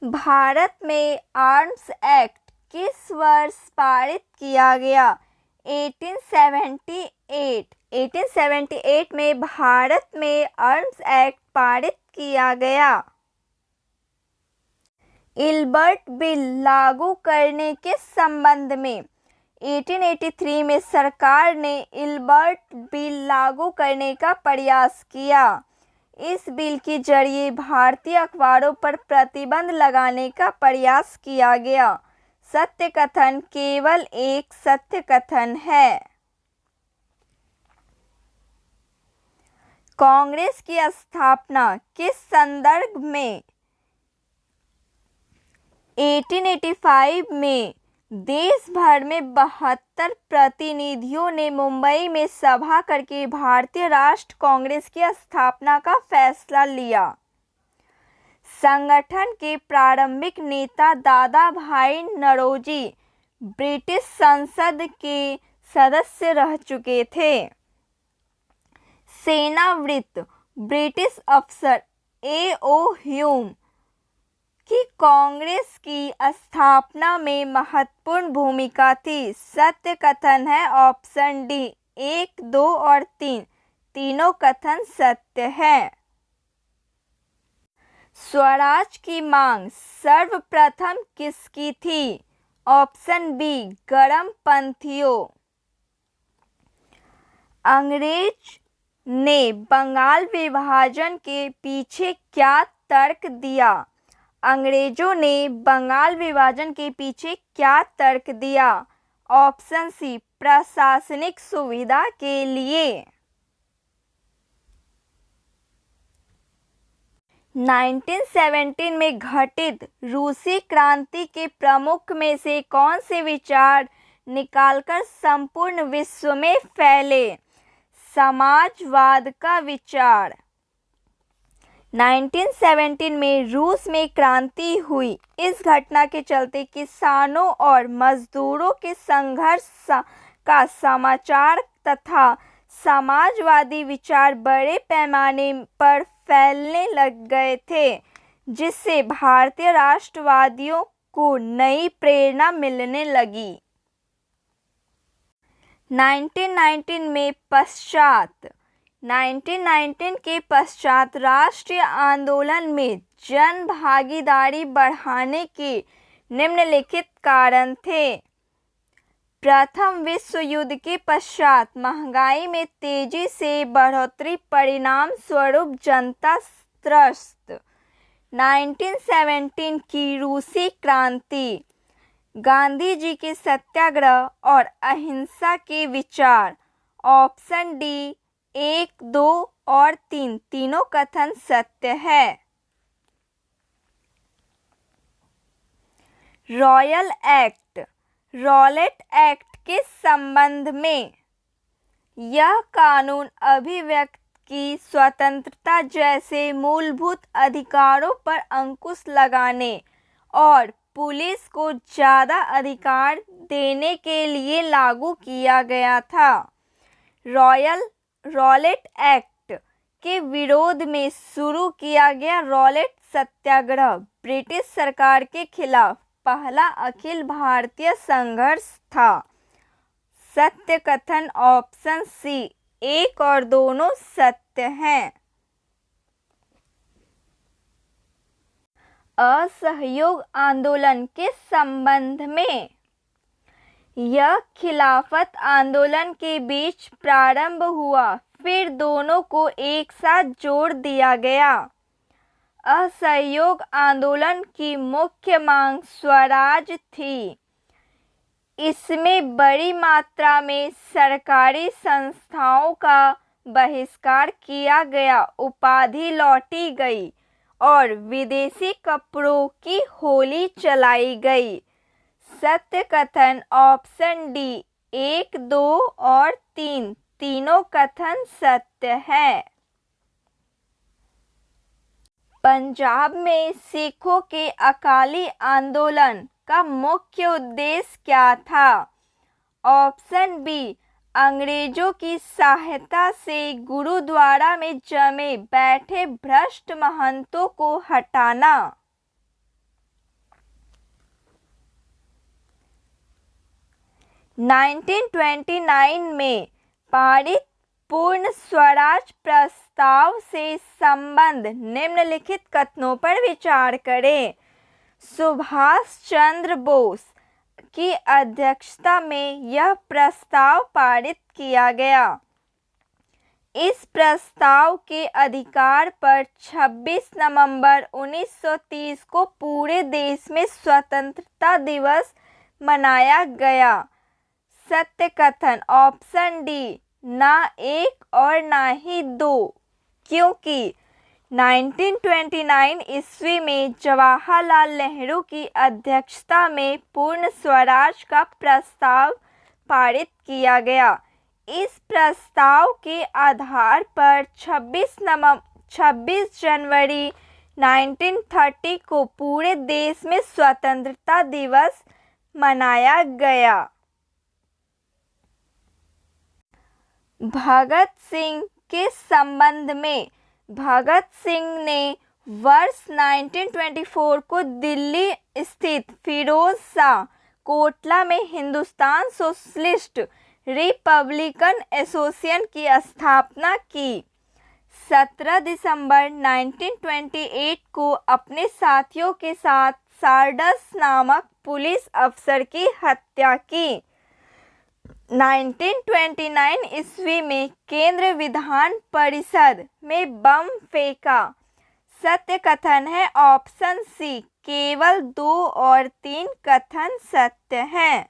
भारत में आर्म्स एक्ट किस वर्ष पारित किया गया? 1878 में भारत में आर्म्स एक्ट पारित किया गया। इल्बर्ट बिल लागू करने के संबंध में 1883 में सरकार ने इल्बर्ट बिल लागू करने का प्रयास किया। इस बिल के जरिए भारतीय अखबारों पर प्रतिबंध लगाने का प्रयास किया गया। सत्य कथन केवल एक सत्य कथन है। कांग्रेस की स्थापना किस संदर्भ में? 1885 में देश भर में 72 प्रतिनिधियों ने मुंबई में सभा करके भारतीय राष्ट्र कांग्रेस की स्थापना का फैसला लिया। संगठन के प्रारंभिक नेता दादा भाई नौरोजी ब्रिटिश संसद के सदस्य रह चुके थे। सेनावृत्त ब्रिटिश अफसर A.O. ह्यूम की कांग्रेस की स्थापना में महत्वपूर्ण भूमिका थी। सत्य कथन है ऑप्शन डी 1, 2 और 3 तीनों कथन सत्य है। स्वराज की मांग सर्वप्रथम किसकी थी? ऑप्शन बी गरमपंथियों। अंग्रेज ने बंगाल विभाजन के पीछे क्या तर्क दिया? अंग्रेजों ने बंगाल विभाजन के पीछे क्या तर्क दिया? ऑप्शन सी प्रशासनिक सुविधा के लिए। 1917 में घटित रूसी क्रांति के प्रमुख में से कौन से विचार निकालकर संपूर्ण विश्व में फैले? समाजवाद का विचार। 1917 में रूस में क्रांति हुई। इस घटना के चलते किसानों और मजदूरों के संघर्ष का समाचार तथा समाजवादी विचार बड़े पैमाने पर फैलने लग गए थे, जिससे भारतीय राष्ट्रवादियों को नई प्रेरणा मिलने लगी। 1919 के पश्चात राष्ट्रीय आंदोलन में जन भागीदारी बढ़ाने के निम्नलिखित कारण थे। प्रथम विश्व युद्ध के पश्चात महंगाई में तेजी से बढ़ोतरी, परिणाम स्वरूप जनता त्रस्त। 1917 की रूसी क्रांति। गांधी जी के सत्याग्रह और अहिंसा के विचार। ऑप्शन डी 1, 2 और 3 तीनों कथन सत्य है। रॉयल एक्ट, रॉलेट एक्ट के संबंध में। यह कानून अभिव्यक्ति की स्वतंत्रता जैसे मूलभूत अधिकारों पर अंकुश लगाने और पुलिस को ज़्यादा अधिकार देने के लिए लागू किया गया था। रॉलेट एक्ट के विरोध में शुरू किया गया रॉलेट सत्याग्रह ब्रिटिश सरकार के खिलाफ पहला अखिल भारतीय संघर्ष था। सत्य कथन ऑप्शन सी 1 और दोनों सत्य हैं। असहयोग आंदोलन के संबंध में। यह खिलाफत आंदोलन के बीच प्रारंभ हुआ, फिर दोनों को एक साथ जोड़ दिया गया। असहयोग आंदोलन की मुख्य मांग स्वराज थी। इसमें बड़ी मात्रा में सरकारी संस्थाओं का बहिष्कार किया गया, उपाधि लौटी गई और विदेशी कपड़ों की होली चलाई गई। सत्य कथन ऑप्शन डी 1, 2 और 3 तीनों कथन सत्य है। पंजाब में सिखों के अकाली आंदोलन का मुख्य उद्देश्य क्या था? ऑप्शन बी अंग्रेजों की सहायता से गुरुद्वारा में जमे बैठे भ्रष्ट महंतों को हटाना। नाइनटीन 1929 में पारित पूर्ण स्वराज प्रस्ताव से संबद्ध निम्नलिखित कथनों पर विचार करें। सुभाष चंद्र बोस की अध्यक्षता में यह प्रस्ताव पारित किया गया। इस प्रस्ताव के अधिकार पर 26 नवंबर 1930 को पूरे देश में स्वतंत्रता दिवस मनाया गया। सत्य कथन ऑप्शन डी ना 1 और ना ही 2, क्योंकि 1929 ईस्वी में जवाहरलाल नेहरू की अध्यक्षता में पूर्ण स्वराज का प्रस्ताव पारित किया गया। इस प्रस्ताव के आधार पर 26 जनवरी 1930 को पूरे देश में स्वतंत्रता दिवस मनाया गया। भगत सिंह के संबंध में। भगत सिंह ने वर्ष 1924 को दिल्ली स्थित फिरोज शाह कोटला में हिंदुस्तान सोशलिस्ट रिपब्लिकन एसोसिएशन की स्थापना की। 17 दिसंबर 1928 को अपने साथियों के साथ सार्डस नामक पुलिस अफसर की हत्या की। 1929 ईस्वी में केंद्र विधान परिषद में बम फेंका। सत्य कथन है ऑप्शन सी, केवल 2 और 3 कथन सत्य हैं।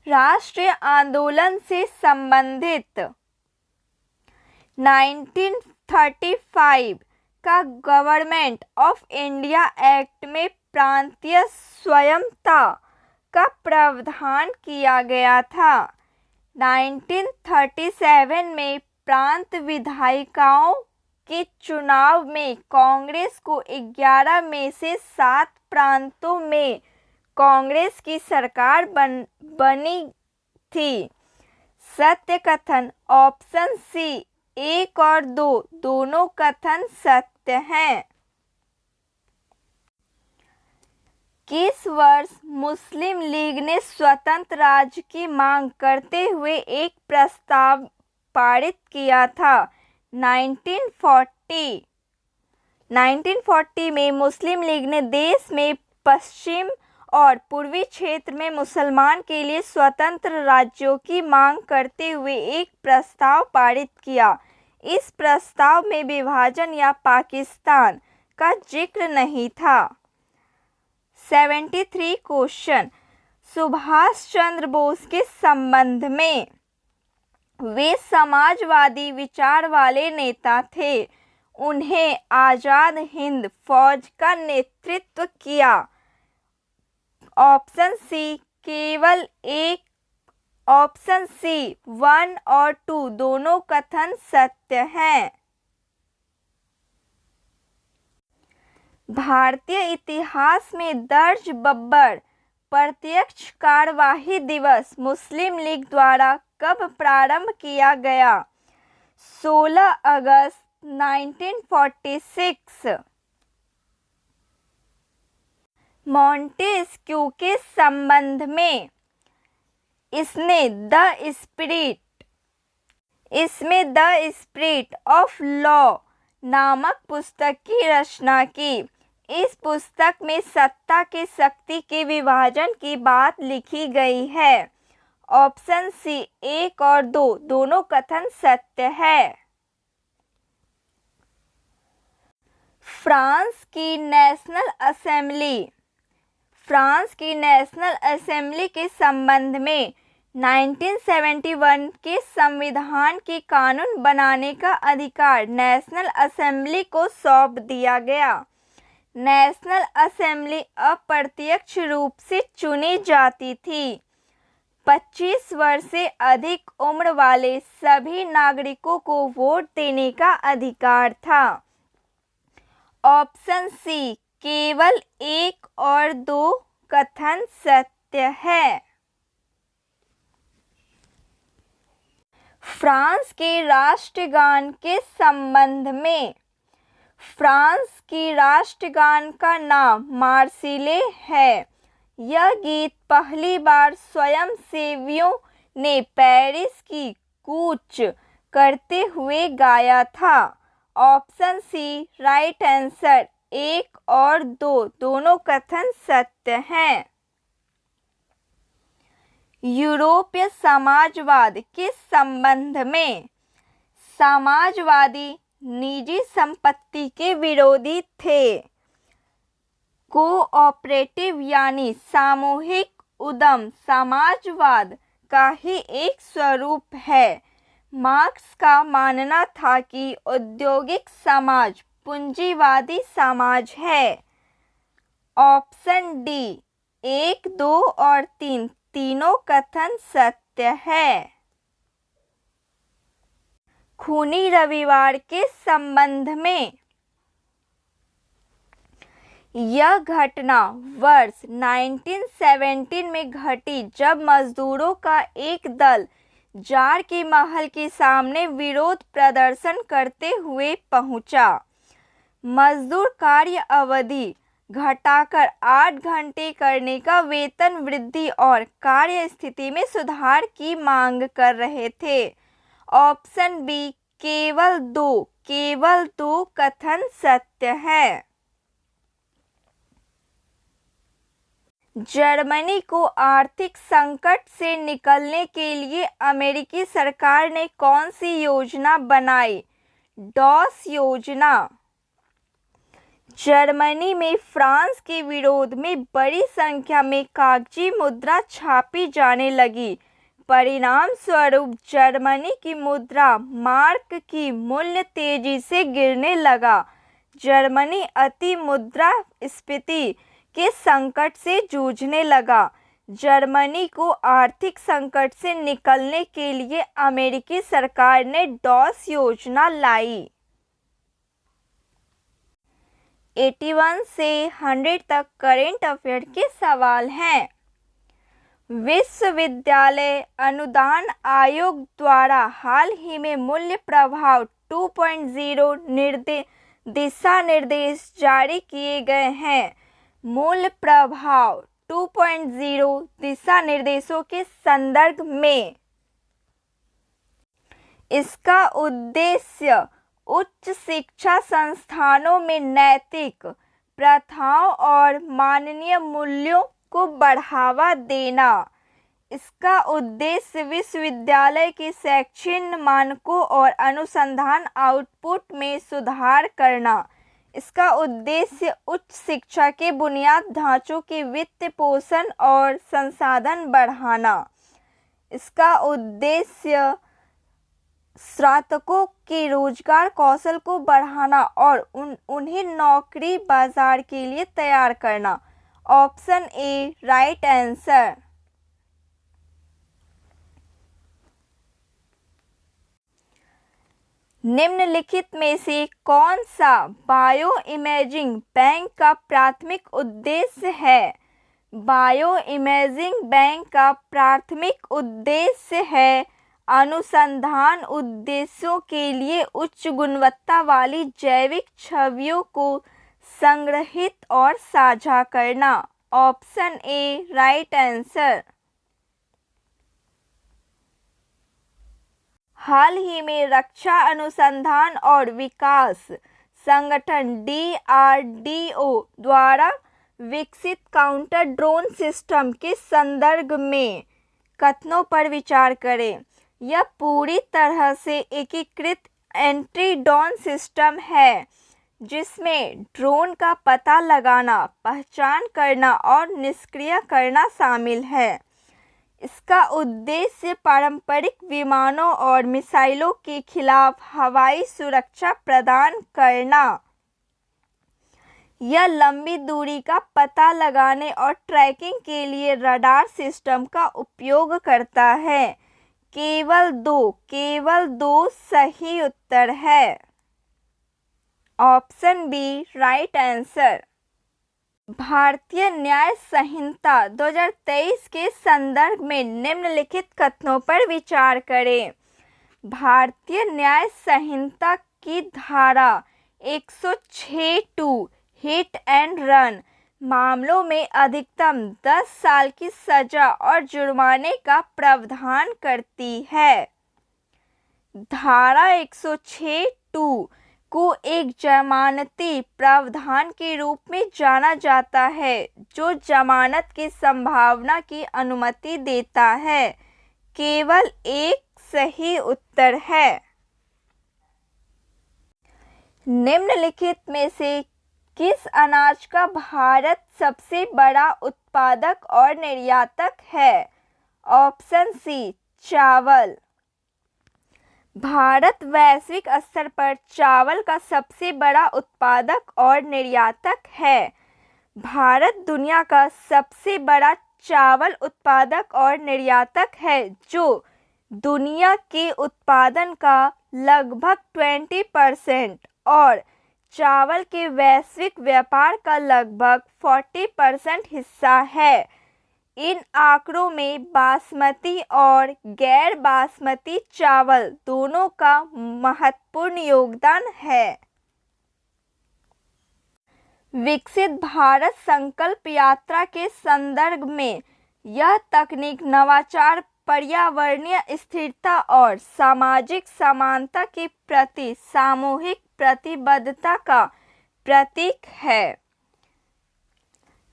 राष्ट्रीय आंदोलन से संबंधित 1935 का गवर्नमेंट ऑफ इंडिया एक्ट में प्रांतीय स्वायत्तता का प्रावधान किया गया था। 1937 में प्रांत विधायिकाओं के चुनाव में कांग्रेस को 11 में से 7 प्रांतों में कांग्रेस की सरकार बनी थी। सत्य कथन ऑप्शन सी, 1 और 2 दोनों कथन सत्य हैं। किस वर्ष मुस्लिम लीग ने स्वतंत्र राज्य की मांग करते हुए एक प्रस्ताव पारित किया था? 1940 में मुस्लिम लीग ने देश में पश्चिम और पूर्वी क्षेत्र में मुसलमान के लिए स्वतंत्र राज्यों की मांग करते हुए एक प्रस्ताव पारित किया। इस प्रस्ताव में विभाजन या पाकिस्तान का जिक्र नहीं था। 73 क्वेश्चन, सुभाष चंद्र बोस के संबंध में। वे समाजवादी विचार वाले नेता थे। उन्हें आज़ाद हिंद फौज का नेतृत्व किया। ऑप्शन सी, केवल 1, ऑप्शन सी 1 और 2 दोनों कथन सत्य हैं। भारतीय इतिहास में दर्ज बब्बर प्रत्यक्ष कार्यवाही दिवस मुस्लिम लीग द्वारा कब प्रारंभ किया गया? 16 अगस्त 1946। मॉन्टेस्क्यू के संबंध में इसमें द स्पिरिट ऑफ लॉ नामक पुस्तक की रचना की। इस पुस्तक में सत्ता के शक्ति के विभाजन की बात लिखी गई है। ऑप्शन सी 1 और 2 दोनों कथन सत्य है। फ्रांस की नेशनल असेंबली के संबंध में 1971 के संविधान के कानून बनाने का अधिकार नेशनल असेंबली को सौंप दिया गया। नेशनल असेंबली अप्रत्यक्ष रूप से चुनी जाती थी। 25 वर्ष से अधिक उम्र वाले सभी नागरिकों को वोट देने का अधिकार था। ऑप्शन सी, केवल 1 और 2 कथन सत्य है। फ्रांस के राष्ट्रगान के संबंध में। फ्रांस की राष्ट्रगान का नाम मार्सिले है। यह गीत पहली बार स्वयंसेवियों ने पेरिस की कूच करते हुए गाया था। ऑप्शन सी राइट आंसर, 1 और 2 दोनों कथन सत्य हैं। यूरोपीय समाजवाद के संबंध में। समाजवादी निजी संपत्ति के विरोधी थे। कोऑपरेटिव यानी सामूहिक उद्यम समाजवाद का ही एक स्वरूप है। मार्क्स का मानना था कि औद्योगिक समाज पूंजीवादी समाज है। ऑप्शन डी 1, 2 और 3 तीनों कथन सत्य है। खूनी रविवार के संबंध में। यह घटना वर्ष 1917 में घटी जब मजदूरों का एक दल जार के महल के सामने विरोध प्रदर्शन करते हुए पहुंचा। मजदूर कार्य अवधि घटाकर 8 घंटे करने का वेतन वृद्धि और कार्य स्थिति में सुधार की मांग कर रहे थे। ऑप्शन बी केवल दो कथन सत्य है। जर्मनी को आर्थिक संकट से निकलने के लिए अमेरिकी सरकार ने कौन सी योजना बनाई? डॉस योजना। जर्मनी में फ्रांस के विरोध में बड़ी संख्या में कागजी मुद्रा छापी जाने लगी। परिणाम स्वरूप जर्मनी की मुद्रा मार्क की मूल्य तेजी से गिरने लगा। जर्मनी अति मुद्रास्फीति के संकट से जूझने लगा। जर्मनी को आर्थिक संकट से निकलने के लिए अमेरिकी सरकार ने डॉस योजना लाई। 81 से 100 तक करेंट अफेयर के सवाल हैं। विश्वविद्यालय अनुदान आयोग द्वारा हाल ही में मूल्य प्रभाव 2.0 दिशा निर्देश जारी किए गए हैं। मूल्य प्रभाव 2.0 दिशा निर्देशों के संदर्भ में इसका उद्देश्य उच्च शिक्षा संस्थानों में नैतिक प्रथाओं और मानवीय मूल्यों को बढ़ावा देना। इसका उद्देश्य विश्वविद्यालय के शैक्षणिक मानकों और अनुसंधान आउटपुट में सुधार करना। इसका उद्देश्य उच्च शिक्षा के बुनियादी ढांचों के वित्त पोषण और संसाधन बढ़ाना। इसका उद्देश्य स्नातकों के रोजगार कौशल को बढ़ाना और उन्हें नौकरी बाजार के लिए तैयार करना। Option A right answer. निम्नलिखित में से कौन सा बायो इमेजिंग बैंक का प्राथमिक उद्देश्य है? बायो इमेजिंग बैंक का प्राथमिक उद्देश्य है अनुसंधान उद्देश्यों के लिए उच्च गुणवत्ता वाली जैविक छवियों को संग्रहित और साझा करना। Option A right answer. हाल ही में रक्षा अनुसंधान और विकास संगठन DRDO द्वारा विकसित काउंटर ड्रोन सिस्टम के संदर्भ में कथनों पर विचार करें। यह पूरी तरह से एकीकृत एंटी ड्रोन सिस्टम है जिसमें ड्रोन का पता लगाना, पहचान करना और निष्क्रिय करना शामिल है। इसका उद्देश्य पारंपरिक विमानों और मिसाइलों के खिलाफ हवाई सुरक्षा प्रदान करना। यह लंबी दूरी का पता लगाने और ट्रैकिंग के लिए रडार सिस्टम का उपयोग करता है। केवल दो सही उत्तर है। Option B right answer. भारतीय न्याय संहिता 2023 के संदर्भ में निम्नलिखित कथनों पर विचार करें। भारतीय न्याय संहिता की धारा 106(2) हिट एंड रन मामलों में अधिकतम 10 साल की सजा और जुर्माने का प्रावधान करती है। धारा 106(2) को एक जमानती प्रावधान के रूप में जाना जाता है जो जमानत की संभावना की अनुमति देता है। केवल एक सही उत्तर है। निम्नलिखित में से किस अनाज का भारत सबसे बड़ा उत्पादक और निर्यातक है? ऑप्शन सी चावल। भारत वैश्विक स्तर पर चावल का सबसे बड़ा उत्पादक और निर्यातक है। भारत दुनिया का सबसे बड़ा चावल उत्पादक और निर्यातक है जो दुनिया के उत्पादन का लगभग 20% और चावल के वैश्विक व्यापार का लगभग 40% हिस्सा है। इन आंकड़ों में बासमती और गैर बासमती चावल दोनों का महत्वपूर्ण योगदान है। विकसित भारत संकल्प यात्रा के संदर्भ में यह तकनीक नवाचार पर्यावरणीय स्थिरता और सामाजिक समानता के प्रति सामूहिक प्रतिबद्धता का प्रतीक है।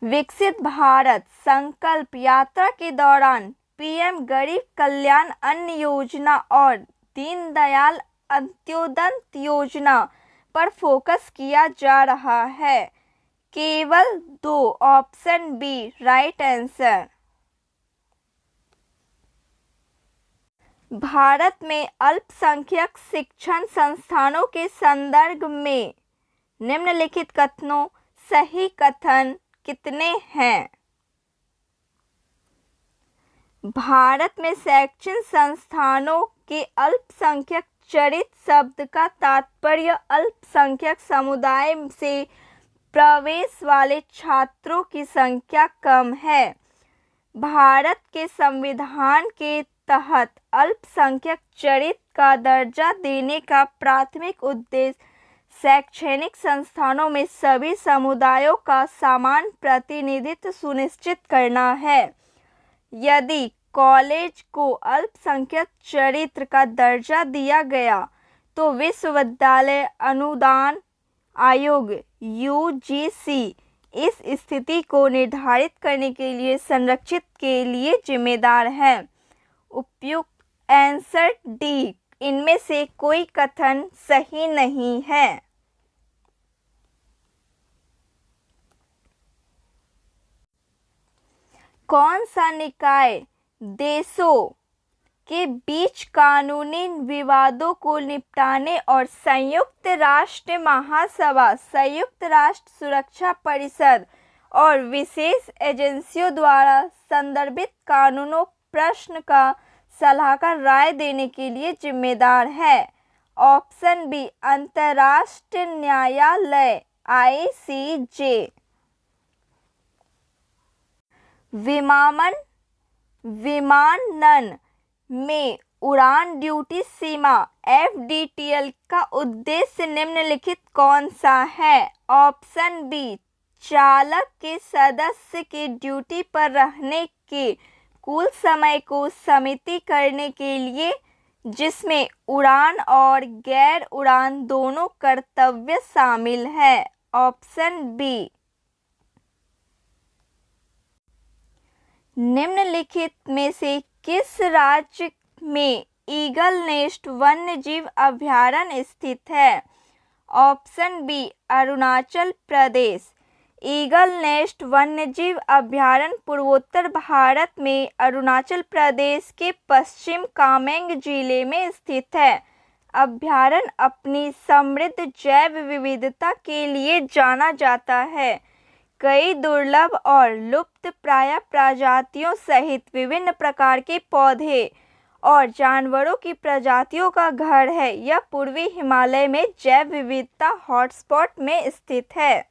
विकसित भारत संकल्प यात्रा के दौरान पीएम गरीब कल्याण अन्न योजना और दीनदयाल अंत्योदय योजना पर फोकस किया जा रहा है। केवल 2 option B right answer. Bharat में अल्पसंख्यक शिक्षण संस्थानों के संदर्भ में निम्नलिखित कथनों सही कथन कितने हैं? भारत में शैक्षणिक संस्थानों के अल्पसंख्यक चरित शब्द का तात्पर्य अल्पसंख्यक समुदाय से प्रवेश वाले छात्रों की संख्या कम है। भारत के संविधान के तहत अल्पसंख्यक चरित का दर्जा देने का प्राथमिक उद्देश्य शैक्षणिक संस्थानों में सभी समुदायों का समान प्रतिनिधित्व सुनिश्चित करना है। यदि कॉलेज को अल्पसंख्यक चरित्र का दर्जा दिया गया तो विश्वविद्यालय अनुदान आयोग यूजीसी इस स्थिति को निर्धारित करने के लिए संरक्षित के लिए जिम्मेदार है। उपयुक्त आंसर डी, इनमें से कोई कथन सही नहीं है। कौन सा निकाय देशों के बीच कानूनी विवादों को निपटाने और संयुक्त राष्ट्र महासभा, संयुक्त राष्ट्र सुरक्षा परिषद और विशेष एजेंसियों द्वारा संदर्भित कानूनों प्रश्न का सलाहकार राय देने के लिए जिम्मेदार है? ऑप्शन बी अंतर्राष्ट्रीय न्यायालय आईसीजे। विमानन में उड़ान ड्यूटी सीमा एफडीटीएल का उद्देश्य निम्नलिखित कौन सा है? ऑप्शन बी चालक के सदस्य के ड्यूटी पर रहने के कुल समय को सीमित करने के लिए, जिसमें उड़ान और गैर उड़ान दोनों कर्तव्य शामिल है। Option B. निम्नलिखित में से किस राज्य में ईगल नेस्ट वन्यजीव अभयारण्य स्थित है? Option B Arunachal Pradesh. Eagle nest वन्यजीव अभयारण्य पूर्वोत्तर भारत में अरुणाचल प्रदेश के पश्चिम कामेंग जिले में स्थित है। अभयारण्य अपनी समृद्ध जैव विविधता के लिए जाना जाता है। कई दुर्लभ और लुप्तप्राय प्रजातियों सहित विभिन्न प्रकार के पौधे और जानवरों की प्रजातियों का घर है। यह पूर्वी हिमालय में जैव विविधता हॉटस्पॉट में स्थित है।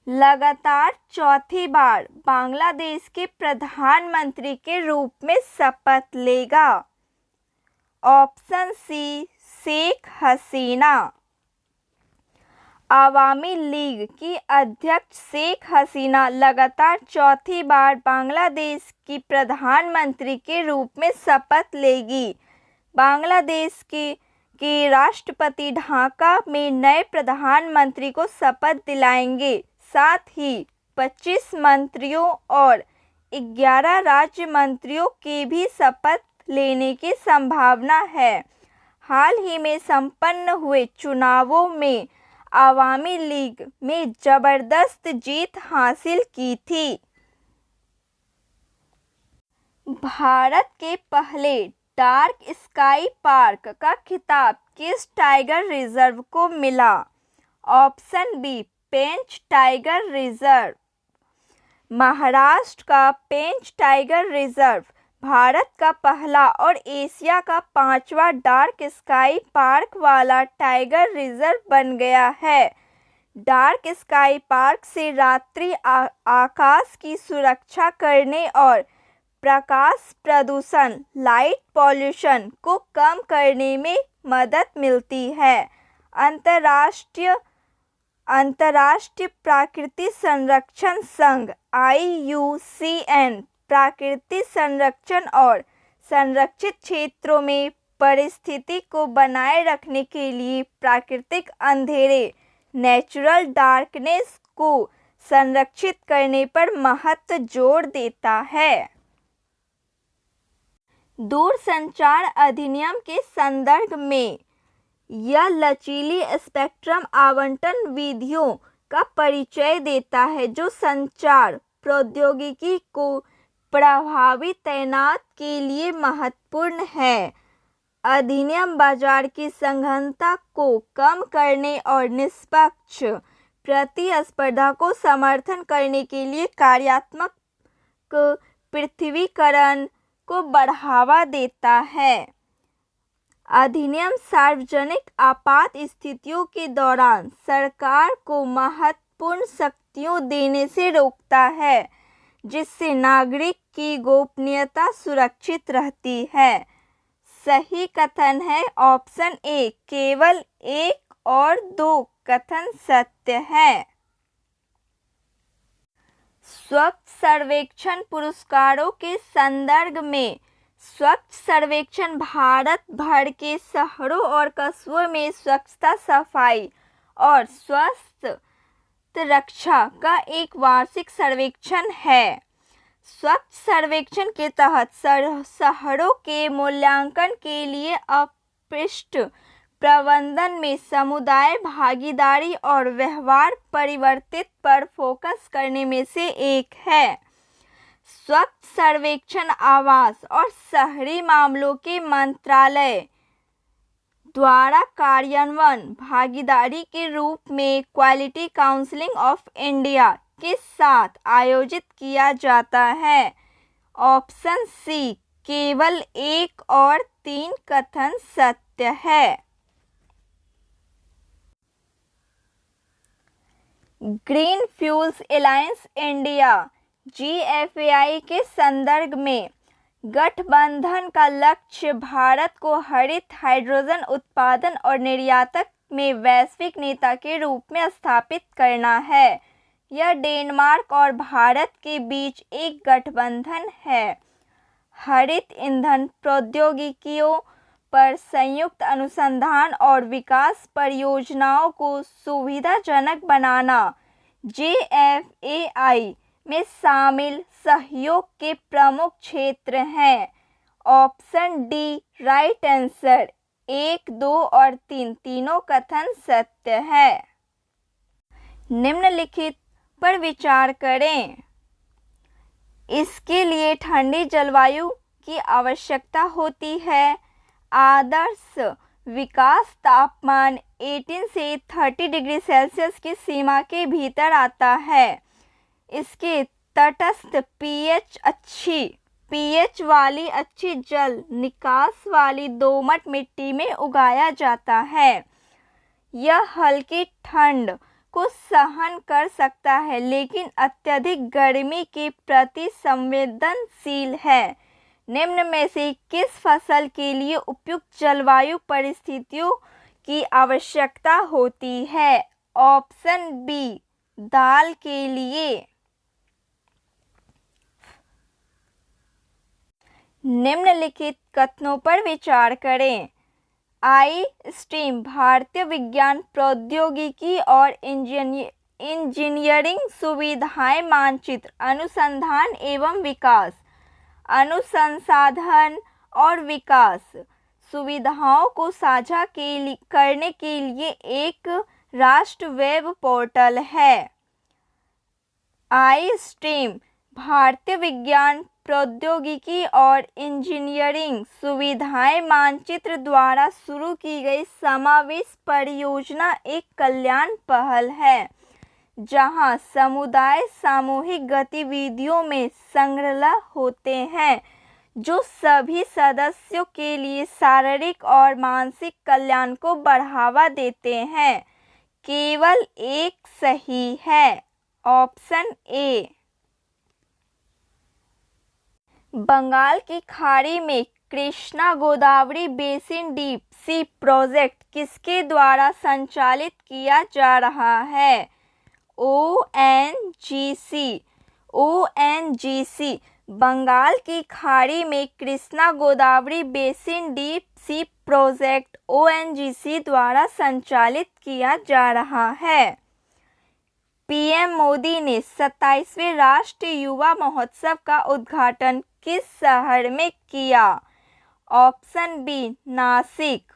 लगातार चौथी बार बांग्लादेश के प्रधानमंत्री के रूप में शपथ लेगा? Option C Sheikh Hasina. अवामी लीग की अध्यक्ष शेख हसीना लगातार चौथी बार बांग्लादेश की प्रधानमंत्री के रूप में शपथ लेगी। बांग्लादेश के राष्ट्रपति ढाका में नए प्रधानमंत्री को शपथ दिलाएंगे। साथ ही 25 मंत्रियों और 11 राज्य मंत्रियों के भी शपथ लेने की संभावना है। हाल ही में संपन्न हुए चुनावों में अवामी लीग में जबरदस्त जीत हासिल की थी। भारत के पहले डार्क स्काई पार्क का खिताब किस टाइगर रिजर्व को मिला? ऑप्शन बी पेंच टाइगर रिजर्व। महाराष्ट्र का पेंच टाइगर रिजर्व भारत का पहला और एशिया का 5वां डार्क स्काई पार्क वाला टाइगर रिजर्व बन गया है। डार्क स्काई पार्क से रात्रि आकाश की सुरक्षा करने और प्रकाश प्रदूषण लाइट पॉल्यूशन को कम करने में मदद मिलती है। अंतर्राष्ट्रीय प्राकृतिक संरक्षण संघ IUCN प्राकृतिक संरक्षण और संरक्षित क्षेत्रों में परिस्थिति को बनाए रखने के लिए प्राकृतिक अंधेरे नेचुरल डार्कनेस को संरक्षित करने पर महत्व जोर देता है। दूरसंचार अधिनियम के संदर्भ में यह लचीली स्पेक्ट्रम आवंटन विधियों का परिचय देता है जो संचार प्रौद्योगिकी को प्रभावी तैनात के लिए महत्वपूर्ण है। अधिनियम बाजार की संघनता को कम करने और निष्पक्ष प्रतिस्पर्धा को समर्थन करने के लिए कार्यात्मक पृथ्वीकरण को बढ़ावा देता है। अधिनियम सार्वजनिक आपात स्थितियों के दौरान सरकार को महत्वपूर्ण शक्तियां देने से रोकता है, जिससे नागरिक की गोपनीयता सुरक्षित रहती है। सही कथन है ऑप्शन ए, केवल 1 और 2 कथन सत्य है। स्वच्छ सर्वेक्षण पुरस्कारों के संदर्भ में स्वच्छ सर्वेक्षण भारत भर के शहरों और कस्बों में स्वच्छता, सफाई और स्वास्थ्य रक्षा का एक वार्षिक सर्वेक्षण है। स्वच्छ सर्वेक्षण के तहत शहरों के मूल्यांकन के लिए अपशिष्ट प्रबंधन में समुदाय भागीदारी और व्यवहार परिवर्तित पर फोकस करने में से एक है। स्वच्छ सर्वेक्षण आवास और शहरी मामलों के मंत्रालय द्वारा कार्यान्वयन भागीदारी के रूप में क्वालिटी काउंसिल ऑफ इंडिया के साथ आयोजित किया जाता है। ऑप्शन सी, केवल 1 और 3 कथन सत्य है। Green fuels alliance India GFAI के संदर्भ में गठबंधन का लक्ष्य भारत को हरित हाइड्रोजन उत्पादन और निर्यातक में वैश्विक नेता के रूप में स्थापित करना है। यह डेनमार्क और भारत के बीच एक गठबंधन है। हरित ईंधन प्रौद्योगिकियों पर संयुक्त अनुसंधान और विकास परियोजनाओं को सुविधाजनक बनाना GFAI में शामिल सहयोग के प्रमुख क्षेत्र हैं। ऑप्शन डी राइट आंसर, 1, 2 और 3 तीनों कथन सत्य है। निम्नलिखित पर विचार करें। इसके लिए ठंडी जलवायु की आवश्यकता होती है। आदर्श विकास तापमान 18 से 30 डिग्री सेल्सियस की सीमा के भीतर आता है। इसके तटस्थ पीएच वाली अच्छी जल निकास वाली दोमट मिट्टी में उगाया जाता है। यह हल्की ठंड को सहन कर सकता है, लेकिन अत्यधिक गर्मी के प्रति संवेदनशील है। निम्न में से किस फसल के लिए उपयुक्त जलवायु परिस्थितियों की आवश्यकता होती है? ऑप्शन बी, दाल के लिए। निम्नलिखित कथनों पर विचार करें। iSTEAM भारतीय विज्ञान प्रौद्योगिकी और इंजीनियरिंग सुविधाएं मानचित्र, अनुसंधान एवं विकास, अनुसंधान और विकास सुविधाओं को साझा करने के लिए एक राष्ट्रीय वेब पोर्टल है। iSTEAM भारतीय विज्ञान प्रौद्योगिकी और इंजीनियरिंग सुविधाएं मानचित्र द्वारा शुरू की गई समावेश परियोजना एक कल्याण पहल है, जहां समुदाय सामूहिक गतिविधियों में संलग्न होते हैं, जो सभी सदस्यों के लिए शारीरिक और मानसिक कल्याण को बढ़ावा देते हैं। केवल एक सही है। Option A. बंगाल की खाड़ी में Krishna Godavari basin deep sea project किसके द्वारा संचालित किया जा रहा है? ONGC बंगाल की खाड़ी में Krishna Godavari basin deep sea project ONGC द्वारा संचालित किया जा रहा है। पीएम मोदी ने 27वें राष्ट्रीय युवा महोत्सव का उद्घाटन किस शहर में किया? Option B Nashik.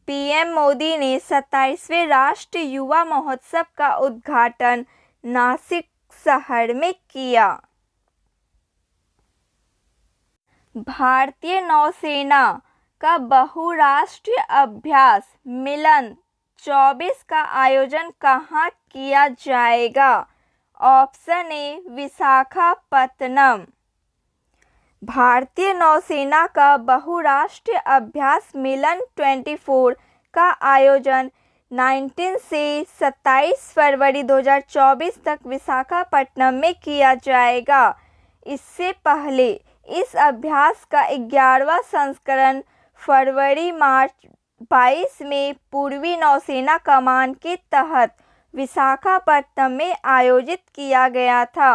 PM Modi ने 27वें राष्ट्रीय युवा महोत्सव का उद्घाटन नासिक शहर में किया। भारतीय नौसेना का बहुराष्ट्रीय अभ्यास मिलन 24 का आयोजन कहाँ किया जाएगा? Option A Visakhapatnam. भारतीय नौसेना का बहुराष्ट्रीय अभ्यास मिलन 24 का आयोजन 19 से 27 फरवरी 2024 तक विशाखापट्टनम में किया जाएगा। इससे पहले इस अभ्यास का 11वां संस्करण फरवरी-मार्च 22 में पूर्वी नौसेना कमान के तहत विशाखापट्टनम में आयोजित किया गया था।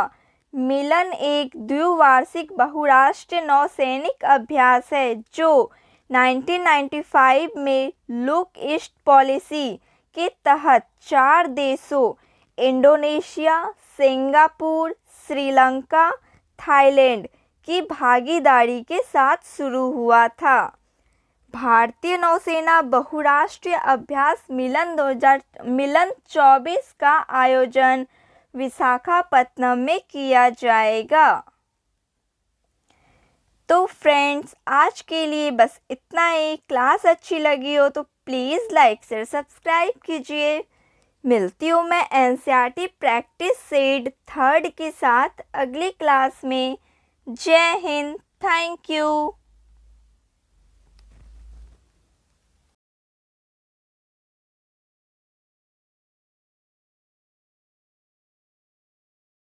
मिलन एक द्विवार्षिक बहुराष्ट्रीय नौसैनिक अभ्यास है जो 1995 में लुक ईस्ट पॉलिसी के तहत 4 देशों इंडोनेशिया, सिंगापुर, श्रीलंका, थाईलैंड की भागीदारी के साथ शुरू हुआ था। भारतीय नौसेना बहुराष्ट्रीय अभ्यास मिलन 24 का आयोजन विशाखापत्तनम में किया जाएगा। तो फ्रेंड्स, आज के लिए बस इतना ही। क्लास अच्छी लगी हो तो प्लीज़ लाइक शेयर सब्सक्राइब कीजिए। मिलती हूँ मैं NCERT प्रैक्टिस सेट 3rd के साथ अगली क्लास में। जय हिंद, थैंक यू।